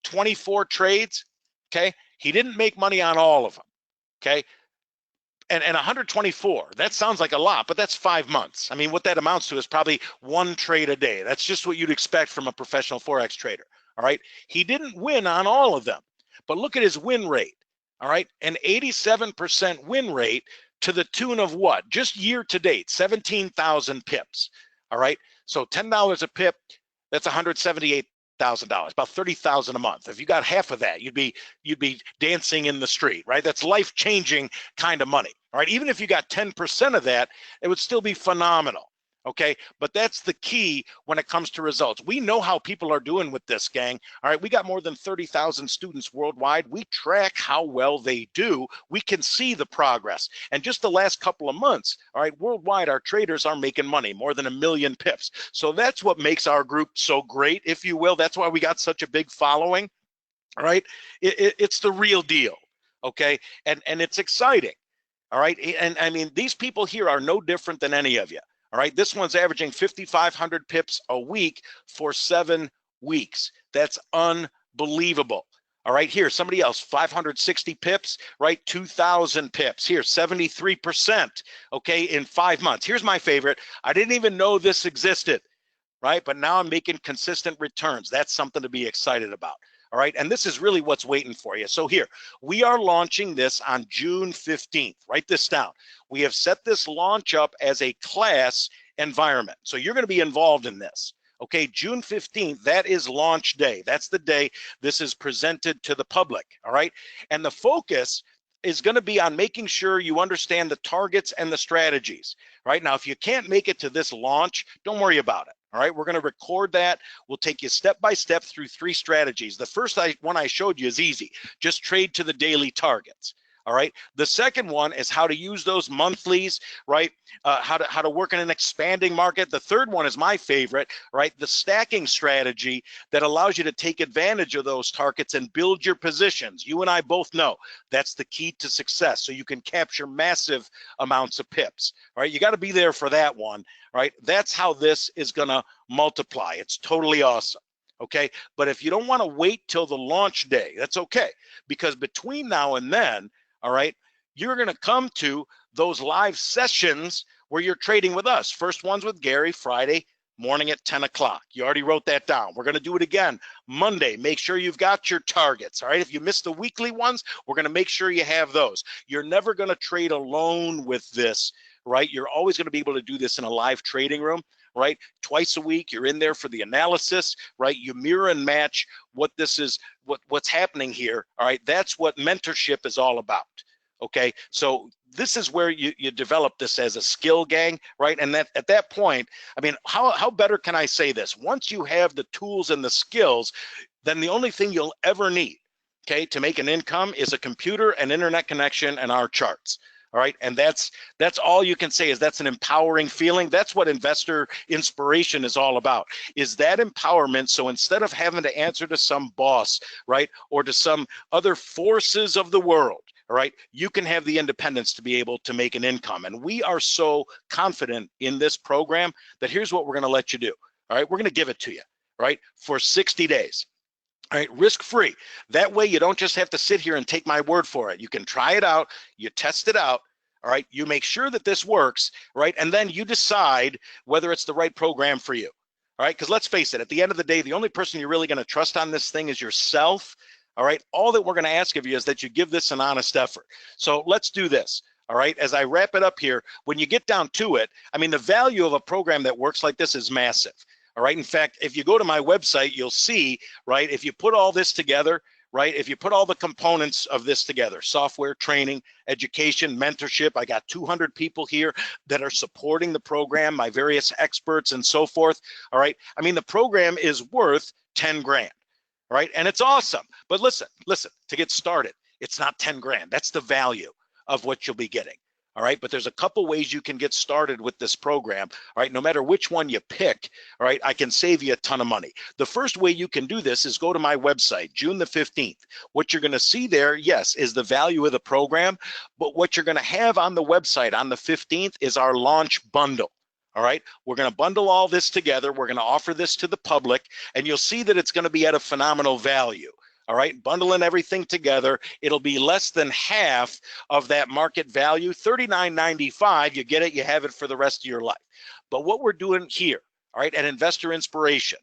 24 trades, okay? He didn't make money on all of them, okay? And 124, that sounds like a lot, but that's 5 months. I mean, what that amounts to is probably 1 trade a day. That's just what you'd expect from a professional Forex trader, all right? He didn't win on all of them, but look at his win rate. all right, an 87% win rate to the tune of what? Just year to date, 17,000 pips, all right? So $10 a pip, that's $178,000, about 30,000 a month. If you got half of that, you'd be dancing in the street, right? That's life-changing kind of money, all right? Even if you got 10% of that, it would still be phenomenal. Okay, but that's the key when it comes to results. We know how people are doing with this, gang. All right, we got more than 30,000 students worldwide. We track how well they do. We can see the progress. And just the last couple of months, all right, worldwide, our traders are making money, more than 1 million pips. So that's what makes our group so great, if you will. That's why we got such a big following, all right? It's the real deal, okay? And it's exciting, all right? And I mean, these people here are no different than any of you. All right, this one's averaging 5,500 pips a week for 7 weeks. That's unbelievable. All right, here, somebody else, 560 pips, right? 2,000 pips. Here, 73%, okay, in 5 months. Here's my favorite. I didn't even know this existed, right? But now I'm making consistent returns. That's something to be excited about. All right, and this is really what's waiting for you. So here, we are launching this on June 15th. Write this down. We have set this launch up as a class environment. So you're going to be involved in this. Okay, June 15th, that is launch day. That's the day this is presented to the public, all right? And the focus is going to be on making sure you understand the targets and the strategies. Right now, if you can't make it to this launch, don't worry about it. All right, we're going to record that. We'll take you step by step through 3 strategies. The first one I showed you is easy. Just trade to the daily targets. All right. The second one is how to use those monthlies, right? How to work in an expanding market. The third one is my favorite, right? The stacking strategy that allows you to take advantage of those targets and build your positions. You and I both know that's the key to success. So you can capture massive amounts of pips. All right. You got to be there for that one, right? That's how this is going to multiply. It's totally awesome. Okay. But if you don't want to wait till the launch day, that's okay. Because between now and then, all right, you're going to come to those live sessions where you're trading with us. First one's with Gary, Friday morning at 10 o'clock. You already wrote that down. We're going to do it again Monday. Make sure you've got your targets. All right, if you missed the weekly ones, we're going to make sure you have those. You're never going to trade alone with this, right? You're always going to be able to do this in a live trading room, right? Twice a week, you're in there for the analysis, right? You mirror and match what this is, what's happening here, all right? That's what mentorship is all about, okay? So this is where you develop this as a skill, gang, right? And that at that point, I mean, how better can I say this? Once you have the tools and the skills, then the only thing you'll ever need, okay, to make an income is a computer, an internet connection, and our charts. All right, and that's all you can say is that's an empowering feeling. That's what investor inspiration is all about, is that empowerment. So instead of having to answer to some boss, right, or to some other forces of the world, all right, you can have the independence to be able to make an income. And we are so confident in this program that here's what we're going to let you do. All right, we're going to give it to you, right, for 60 days. All right, risk-free. That way you don't just have to sit here and take my word for it. You can try it out, you test it out, all right? You make sure that this works, right? And then you decide whether it's the right program for you, all right? Because let's face it, at the end of the day, the only person you're really going to trust on this thing is yourself, all right? All that we're going to ask of you is that you give this an honest effort. So let's do this. All right, as I wrap it up here, when you get down to it, I mean, the value of a program that works like this is massive. All right, in fact, if you go to my website, you'll see, right, if you put all this together, right, if you put all the components of this together, software, training, education, mentorship, I got 200 people here that are supporting the program, my various experts and so forth. All right, I mean, the program is worth 10 grand, right? And it's awesome. But listen, to get started, it's not 10 grand. That's the value of what you'll be getting. All right, but there's a couple ways you can get started with this program. All right, no matter which one you pick, all right, I can save you a ton of money. The first way you can do this is go to my website, June the 15th. What you're going to see there, yes, is the value of the program, but what you're going to have on the website on the 15th is our launch bundle. All right, we're going to bundle all this together. We're going to offer this to the public, and you'll see that it's going to be at a phenomenal value. All right, bundling everything together, it'll be less than half of that market value, $39.95. You get it, you have it for the rest of your life. But what we're doing here, all right, at Investor Inspiration,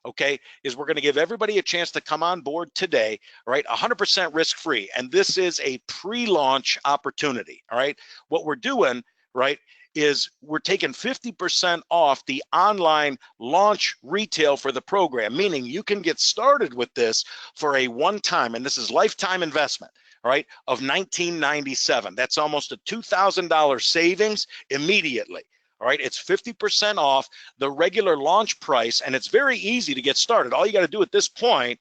okay, is we're going to give everybody a chance to come on board today, all right, 100% risk-free. And this is a pre-launch opportunity, all right? What we're doing, right, is we're taking 50% off the online launch retail for the program, meaning you can get started with this for a one-time, and this is lifetime investment, all right, of $19.97. That's almost a $2,000 savings immediately. All right, it's 50% off the regular launch price, and it's very easy to get started. All you got to do at this point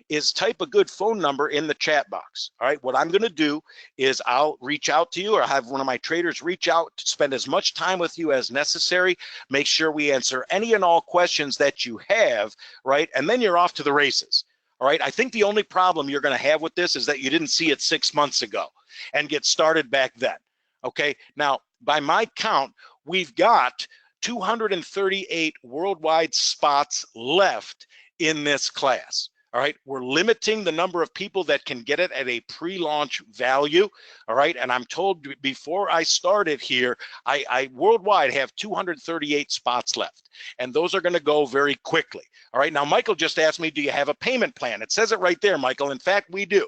is type a good phone number in the chat box. All right, what I'm going to do is I'll reach out to you, or have one of my traders reach out to spend as much time with you as necessary, make sure we answer any and all questions that you have, right? And then you're off to the races. All right, I think the only problem you're going to have with this is that you didn't see it 6 months ago and get started back then. Okay, now by my count, we've got 238 worldwide spots left in this class. All right, we're limiting the number of people that can get it at a pre-launch value. All right, and I'm told before I started here, I worldwide have 238 spots left, and those are going to go very quickly. All right, now Michael just asked me, do you have a payment plan? It says it right there, Michael. In fact, we do.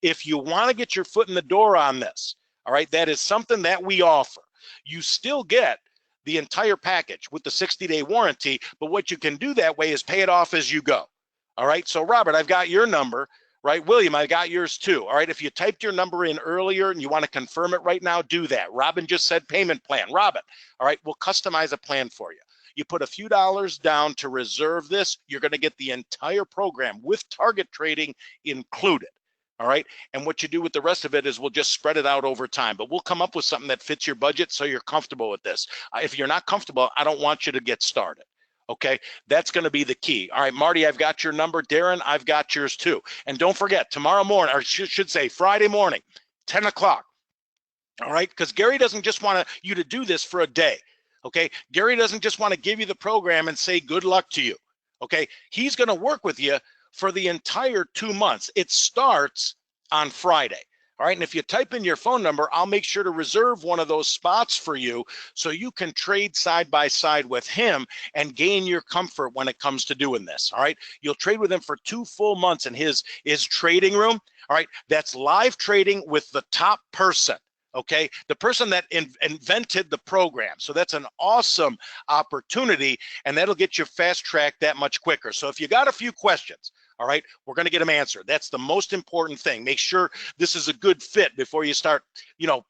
If you want to get your foot in the door on this, all right, that is something that we offer. You still get the entire package with the 60-day warranty, but what you can do that way is pay it off as you go. All right, so Robert, I've got your number, right? William, I got yours too. All right, if you typed your number in earlier and you want to confirm it right now, do that. Robin just said payment plan. Robin, all right, we'll customize a plan for you. You put a few dollars down to reserve this, you're going to get the entire program with target trading included. All right, and what you do with the rest of it is we'll just spread it out over time, but we'll come up with something that fits your budget so you're comfortable with this. If you're not comfortable, I don't want you to get started. Okay, that's going to be the key. All right, Marty, I've got your number. Darren, I've got yours too. And don't forget, tomorrow morning, or should say Friday morning, 10 o'clock. All right, because Gary doesn't just want you to do this for a day. Okay, Gary doesn't just want to give you the program and say good luck to you. Okay, he's going to work with you for the entire 2 months. It starts on Friday. All right, and if you type in your phone number, I'll make sure to reserve one of those spots for you so you can trade side by side with him and gain your comfort when it comes to doing this. All right, you'll trade with him for 2 full months in his trading room. All right, that's live trading with the top person. Okay, the person that invented the program. So that's an awesome opportunity, and that'll get you fast tracked that much quicker. So if you got a few questions, all right, we're going to get them answered. That's the most important thing. Make sure this is a good fit before you start, you know,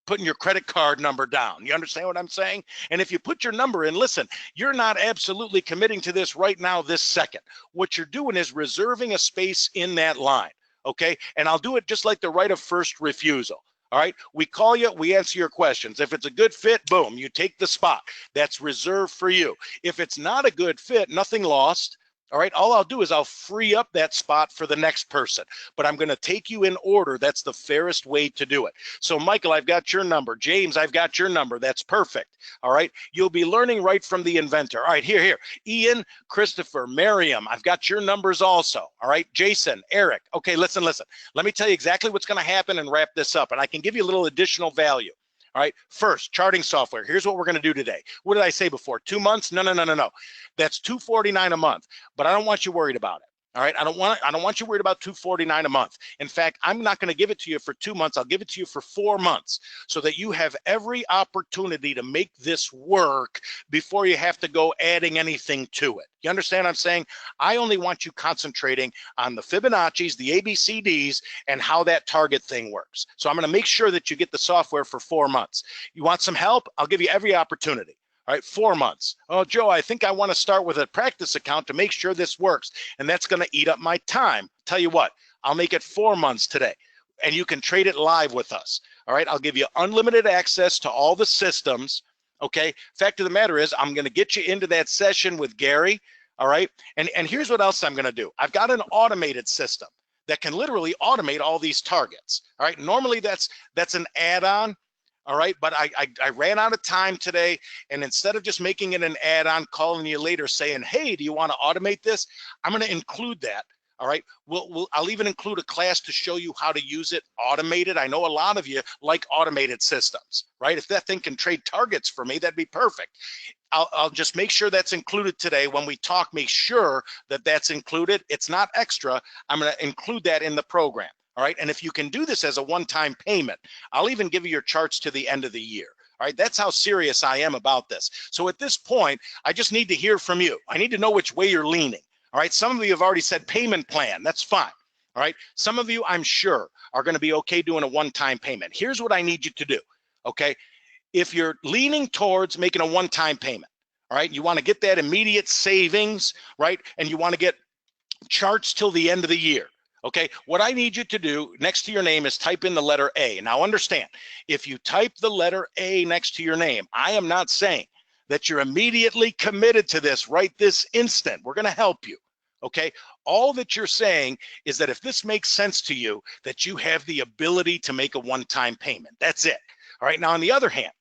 putting your credit card number down. You understand what I'm saying? And if you put your number in, listen, you're not absolutely committing to this right now, this second. What you're doing is reserving a space in that line. Okay, and I'll do it just like the right of first refusal. All right, we call you, we answer your questions. If it's a good fit, boom, you take the spot. That's reserved for you. If it's not a good fit, nothing lost. All right, all I'll do is I'll free up that spot for the next person, but I'm going to take you in order. That's the fairest way to do it. So Michael, I've got your number. James, I've got your number. That's perfect. All right, you'll be learning right from the inventor. All right, here. Ian, Christopher, Miriam, I've got your numbers also. All right, Jason, Eric. Okay, listen. Let me tell you exactly what's going to happen and wrap this up, and I can give you a little additional value. All right, first, charting software. Here's what we're going to do today. What did I say before? 2 months? No. That's $249 a month, but I don't want you worried about it. All right, I don't want you worried about $249 a month. In fact, I'm not going to give it to you for 2 months. I'll give it to you for 4 months so that you have every opportunity to make this work before you have to go adding anything to it. You understand what I'm saying? I only want you concentrating on the Fibonacci's, the ABCDs, and how that target thing works. So I'm going to make sure that you get the software for 4 months. You want some help? I'll give you every opportunity. All right, 4 months. Oh, Joe, I think I want to start with a practice account to make sure this works, and that's going to eat up my time. Tell you what, I'll make it 4 months today, and you can trade it live with us. All right, I'll give you unlimited access to all the systems. Okay, fact of the matter is, I'm going to get you into that session with Gary. All right, and here's what else I'm going to do. I've got an automated system that can literally automate all these targets. All right, normally that's an add-on. All right, but I ran out of time today, and instead of just making it an add-on, calling you later saying, hey, do you want to automate this? I'm going to include that, All right, I'll even include a class to show you how to use it automated. I know a lot of you like automated systems, right? If that thing can trade targets for me, that'd be perfect. I'll just make sure that's included today. When we talk, make sure that that's included. It's not extra. I'm going to include that in the program. All right, and if you can do this as a one-time payment, I'll even give you your charts to the end of the year. All right, that's how serious I am about this. So at this point, I just need to hear from you. I need to know which way you're leaning. All right, some of you have already said payment plan. That's fine. All right, some of you, I'm sure, are going to be okay doing a one-time payment. Here's what I need you to do. Okay, if you're leaning towards making a one-time payment, all right, you want to get that immediate savings, right, and you want to get charts till the end of the year. Okay, what I need you to do next to your name is type in the letter A. Now understand, if you type the letter A next to your name, I am not saying that you're immediately committed to this right this instant. We're going to help you. Okay, all that you're saying is that if this makes sense to you, that you have the ability to make a one-time payment. That's it. All right, now on the other hand,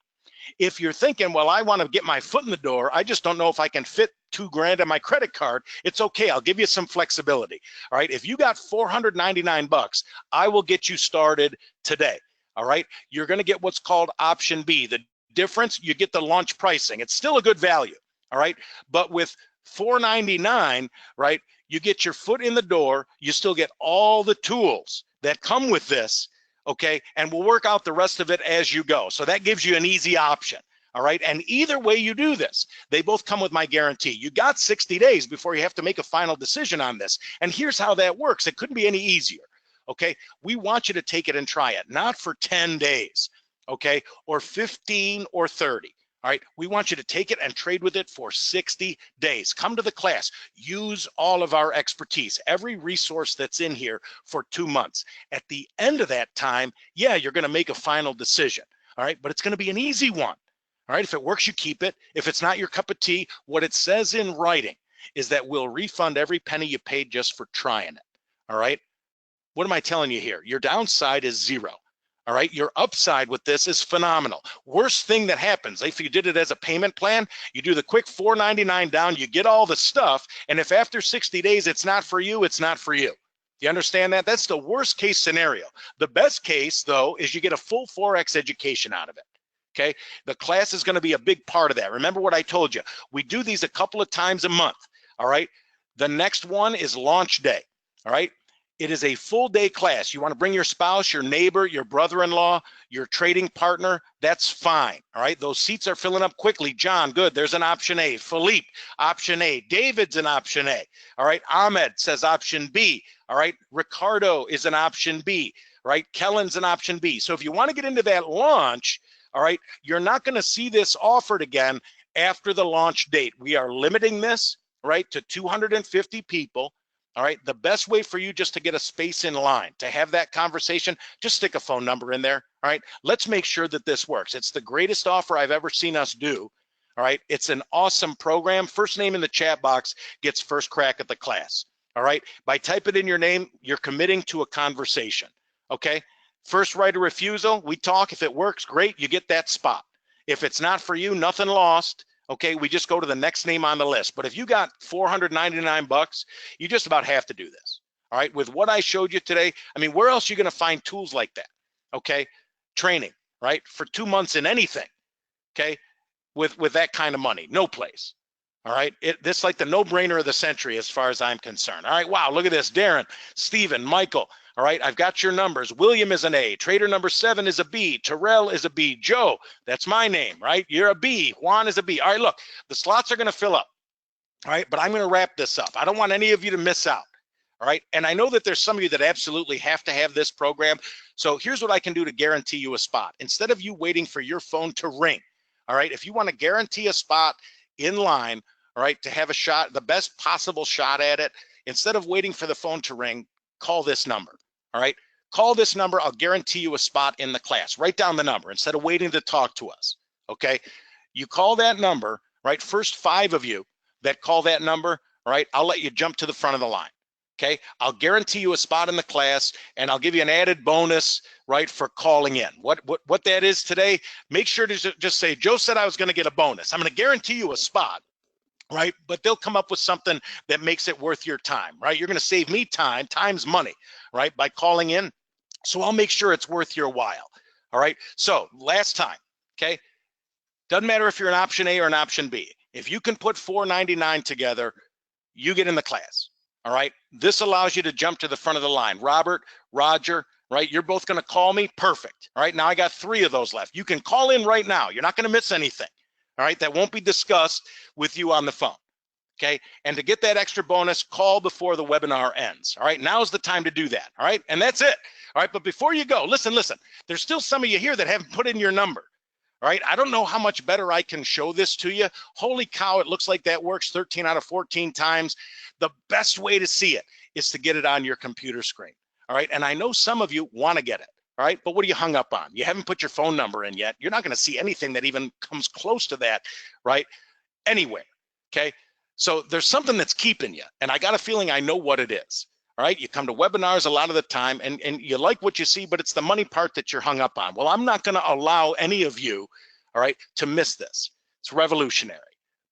if you're thinking, well, I want to get my foot in the door, I just don't know if I can fit $2,000 on my credit card, it's okay. I'll give you some flexibility. All right, if you got $499, I will get you started today. All right, you're going to get what's called option B. The difference, you get the launch pricing. It's still a good value. All right, but with $499, right, you get your foot in the door. You still get all the tools that come with this. Okay, and we'll work out the rest of it as you go. So that gives you an easy option. All right, and either way you do this, they both come with my guarantee. You got 60 days before you have to make a final decision on this. And here's how that works. It couldn't be any easier. Okay, we want you to take it and try it, not for 10 days, okay, or 15 or 30. All right, we want you to take it and trade with it for 60 days. Come to the class, use all of our expertise, every resource that's in here for 2 months. At the end of that time, yeah, you're going to make a final decision. All right, but it's going to be an easy one. All right, if it works, you keep it. If it's not your cup of tea, what it says in writing is that we'll refund every penny you paid just for trying it. All right, what am I telling you here? Your downside is zero. All right, your upside with this is phenomenal. Worst thing that happens, if you did it as a payment plan, you do the quick $499 down, you get all the stuff, and if after 60 days it's not for you, it's not for you. You understand that? That's the worst case scenario. The best case, though, is you get a full Forex education out of it. Okay, the class is going to be a big part of that. Remember what I told you. We do these a couple of times a month. All right, the next one is launch day. All right. It is a full day class. You want to bring your spouse, your neighbor, your brother-in-law, your trading partner, that's fine. All right, those seats are filling up quickly. John, good, there's an option A. Philippe, option A. David's an option A. All right, Ahmed says option B. All right, Ricardo is an option B. All right, Kellen's an option B. So if you want to get into that launch, all right, you're not going to see this offered again after the launch date. We are limiting this, right, to 250 people. All right, the best way for you just to get a space in line, to have that conversation, just stick a phone number in there. All right, let's make sure that this works. It's the greatest offer I've ever seen us do. All right, it's an awesome program. First name in the chat box gets first crack at the class. All right, by typing in your name, you're committing to a conversation. Okay, first right of refusal, we talk. If it works, great, you get that spot. If it's not for you, nothing lost. Okay, we just go to the next name on the list. But if you got $499, you just about have to do this. All right, with what I showed you today, I mean, where else are you going to find tools like that? Okay, training, right, for 2 months in anything. Okay, with that kind of money, no place. All right, this is like the no-brainer of the century as far as I'm concerned. All right, wow, look at this, Darren, Stephen, Michael. All right, I've got your numbers. William is an A. Trader number 7 is a B. Terrell is a B. Joe, that's my name, right? You're a B. Juan is a B. All right, look, the slots are going to fill up. All right, but I'm going to wrap this up. I don't want any of you to miss out. All right, and I know that there's some of you that absolutely have to have this program. So here's what I can do to guarantee you a spot. Instead of you waiting for your phone to ring, all right, if you want to guarantee a spot in line, all right, to have a shot, the best possible shot at it, instead of waiting for the phone to ring, call this number. All right, call this number. I'll guarantee you a spot in the class. Write down the number instead of waiting to talk to us. Okay, you call that number, right? First 5 of you that call that number, all right, I'll let you jump to the front of the line. Okay, I'll guarantee you a spot in the class, and I'll give you an added bonus, right, for calling in. What that is today, make sure to just say, Joe said I was going to get a bonus. I'm going to guarantee you a spot. right? But they'll come up with something that makes it worth your time, right? You're going to save me time, time's money, right? By calling in. So I'll make sure it's worth your while. All right. So last time, okay. Doesn't matter if you're an option A or an option B. If you can put 499 together, you get in the class. All right. This allows you to jump to the front of the line. Robert, Roger, right? You're both going to call me. Perfect. All right. Now I got 3 of those left. You can call in right now. You're not going to miss anything. All right. That won't be discussed with you on the phone. Okay. And to get that extra bonus, call before the webinar ends. All right. Now's the time to do that. All right. And that's it. All right. But before you go, listen. There's still some of you here that haven't put in your number. All right. I don't know how much better I can show this to you. Holy cow. It looks like that works 13 out of 14 times. The best way to see it is to get it on your computer screen. All right. And I know some of you want to get it. All right. But what are you hung up on? You haven't put your phone number in yet. You're not going to see anything that even comes close to that, right? Anywhere. Okay. So there's something that's keeping you, and I got a feeling I know what it is. All right, you come to webinars a lot of the time, and you like what you see, but it's the money part that you're hung up on. Well, I'm not going to allow any of you, all right, to miss this. It's revolutionary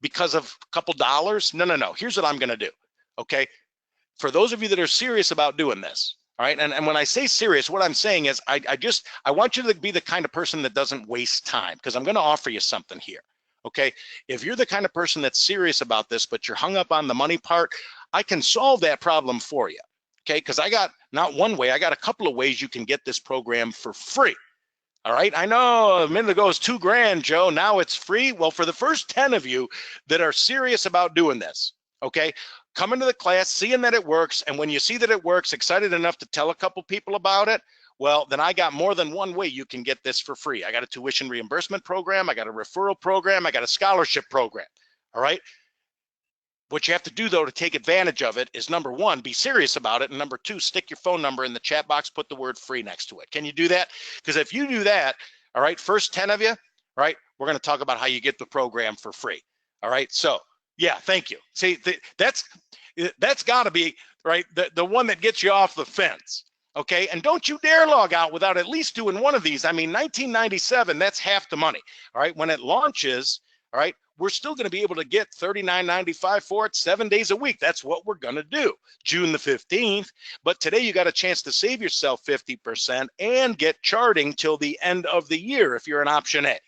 because of a couple dollars. No. Here's what I'm going to do. Okay, for those of you that are serious about doing this, all right, and when I say serious, what I'm saying is I want you to be the kind of person that doesn't waste time, because I'm going to offer you something here. Okay, if you're the kind of person that's serious about this, but you're hung up on the money part, I can solve that problem for you. Okay, because I got not one way, I got a couple of ways you can get this program for free. All right, I know a minute ago it was $2,000, Joe. Now it's free. Well, for the first 10 of you that are serious about doing this, okay, come into the class, seeing that it works, and when you see that it works, excited enough to tell a couple people about it, well, then I got more than one way you can get this for free. I got a tuition reimbursement program. I got a referral program. I got a scholarship program. All right. What you have to do, though, to take advantage of it is, number 1, be serious about it. And number 2, stick your phone number in the chat box, put the word free next to it. Can you do that? Because if you do that, all right, first 10 of you, all right, we're going to talk about how you get the program for free. All right. So, yeah, thank you. See, that's got to be, right, the one that gets you off the fence. Okay, and don't you dare log out without at least doing one of these. I mean, 1997, that's half the money. All right, when it launches, all right, we're still going to be able to get $39.95 for it 7 days a week. That's what we're going to do, June the 15th. But today you got a chance to save yourself 50% and get charting till the end of the year if you're an option A.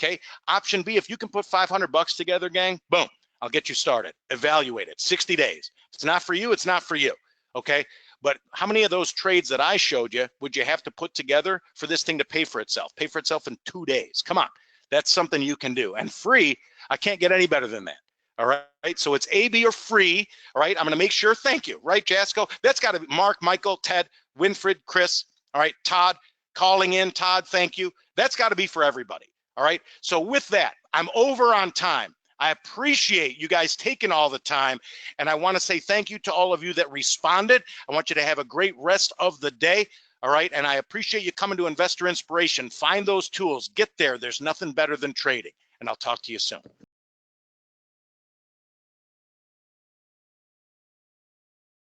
Okay, option B, if you can put $500 together, gang, boom, I'll get you started. Evaluate it, 60 days. If it's not for you, it's not for you. Okay. But how many of those trades that I showed you would you have to put together for this thing to pay for itself? Pay for itself in 2 days. Come on. That's something you can do. And free, I can't get any better than that. All right. So it's A, B, or free. All right. I'm going to make sure. Thank you. Right, Jasco? That's got to be Mark, Michael, Ted, Winfred, Chris. All right. Todd, calling in. Todd, thank you. That's got to be for everybody. All right. So with that, I'm over on time. I appreciate you guys taking all the time, and I want to say thank you to all of you that responded. I want you to have a great rest of the day, all right? And I appreciate you coming to Investor Inspiration. Find those tools. Get there. There's nothing better than trading, and I'll talk to you soon.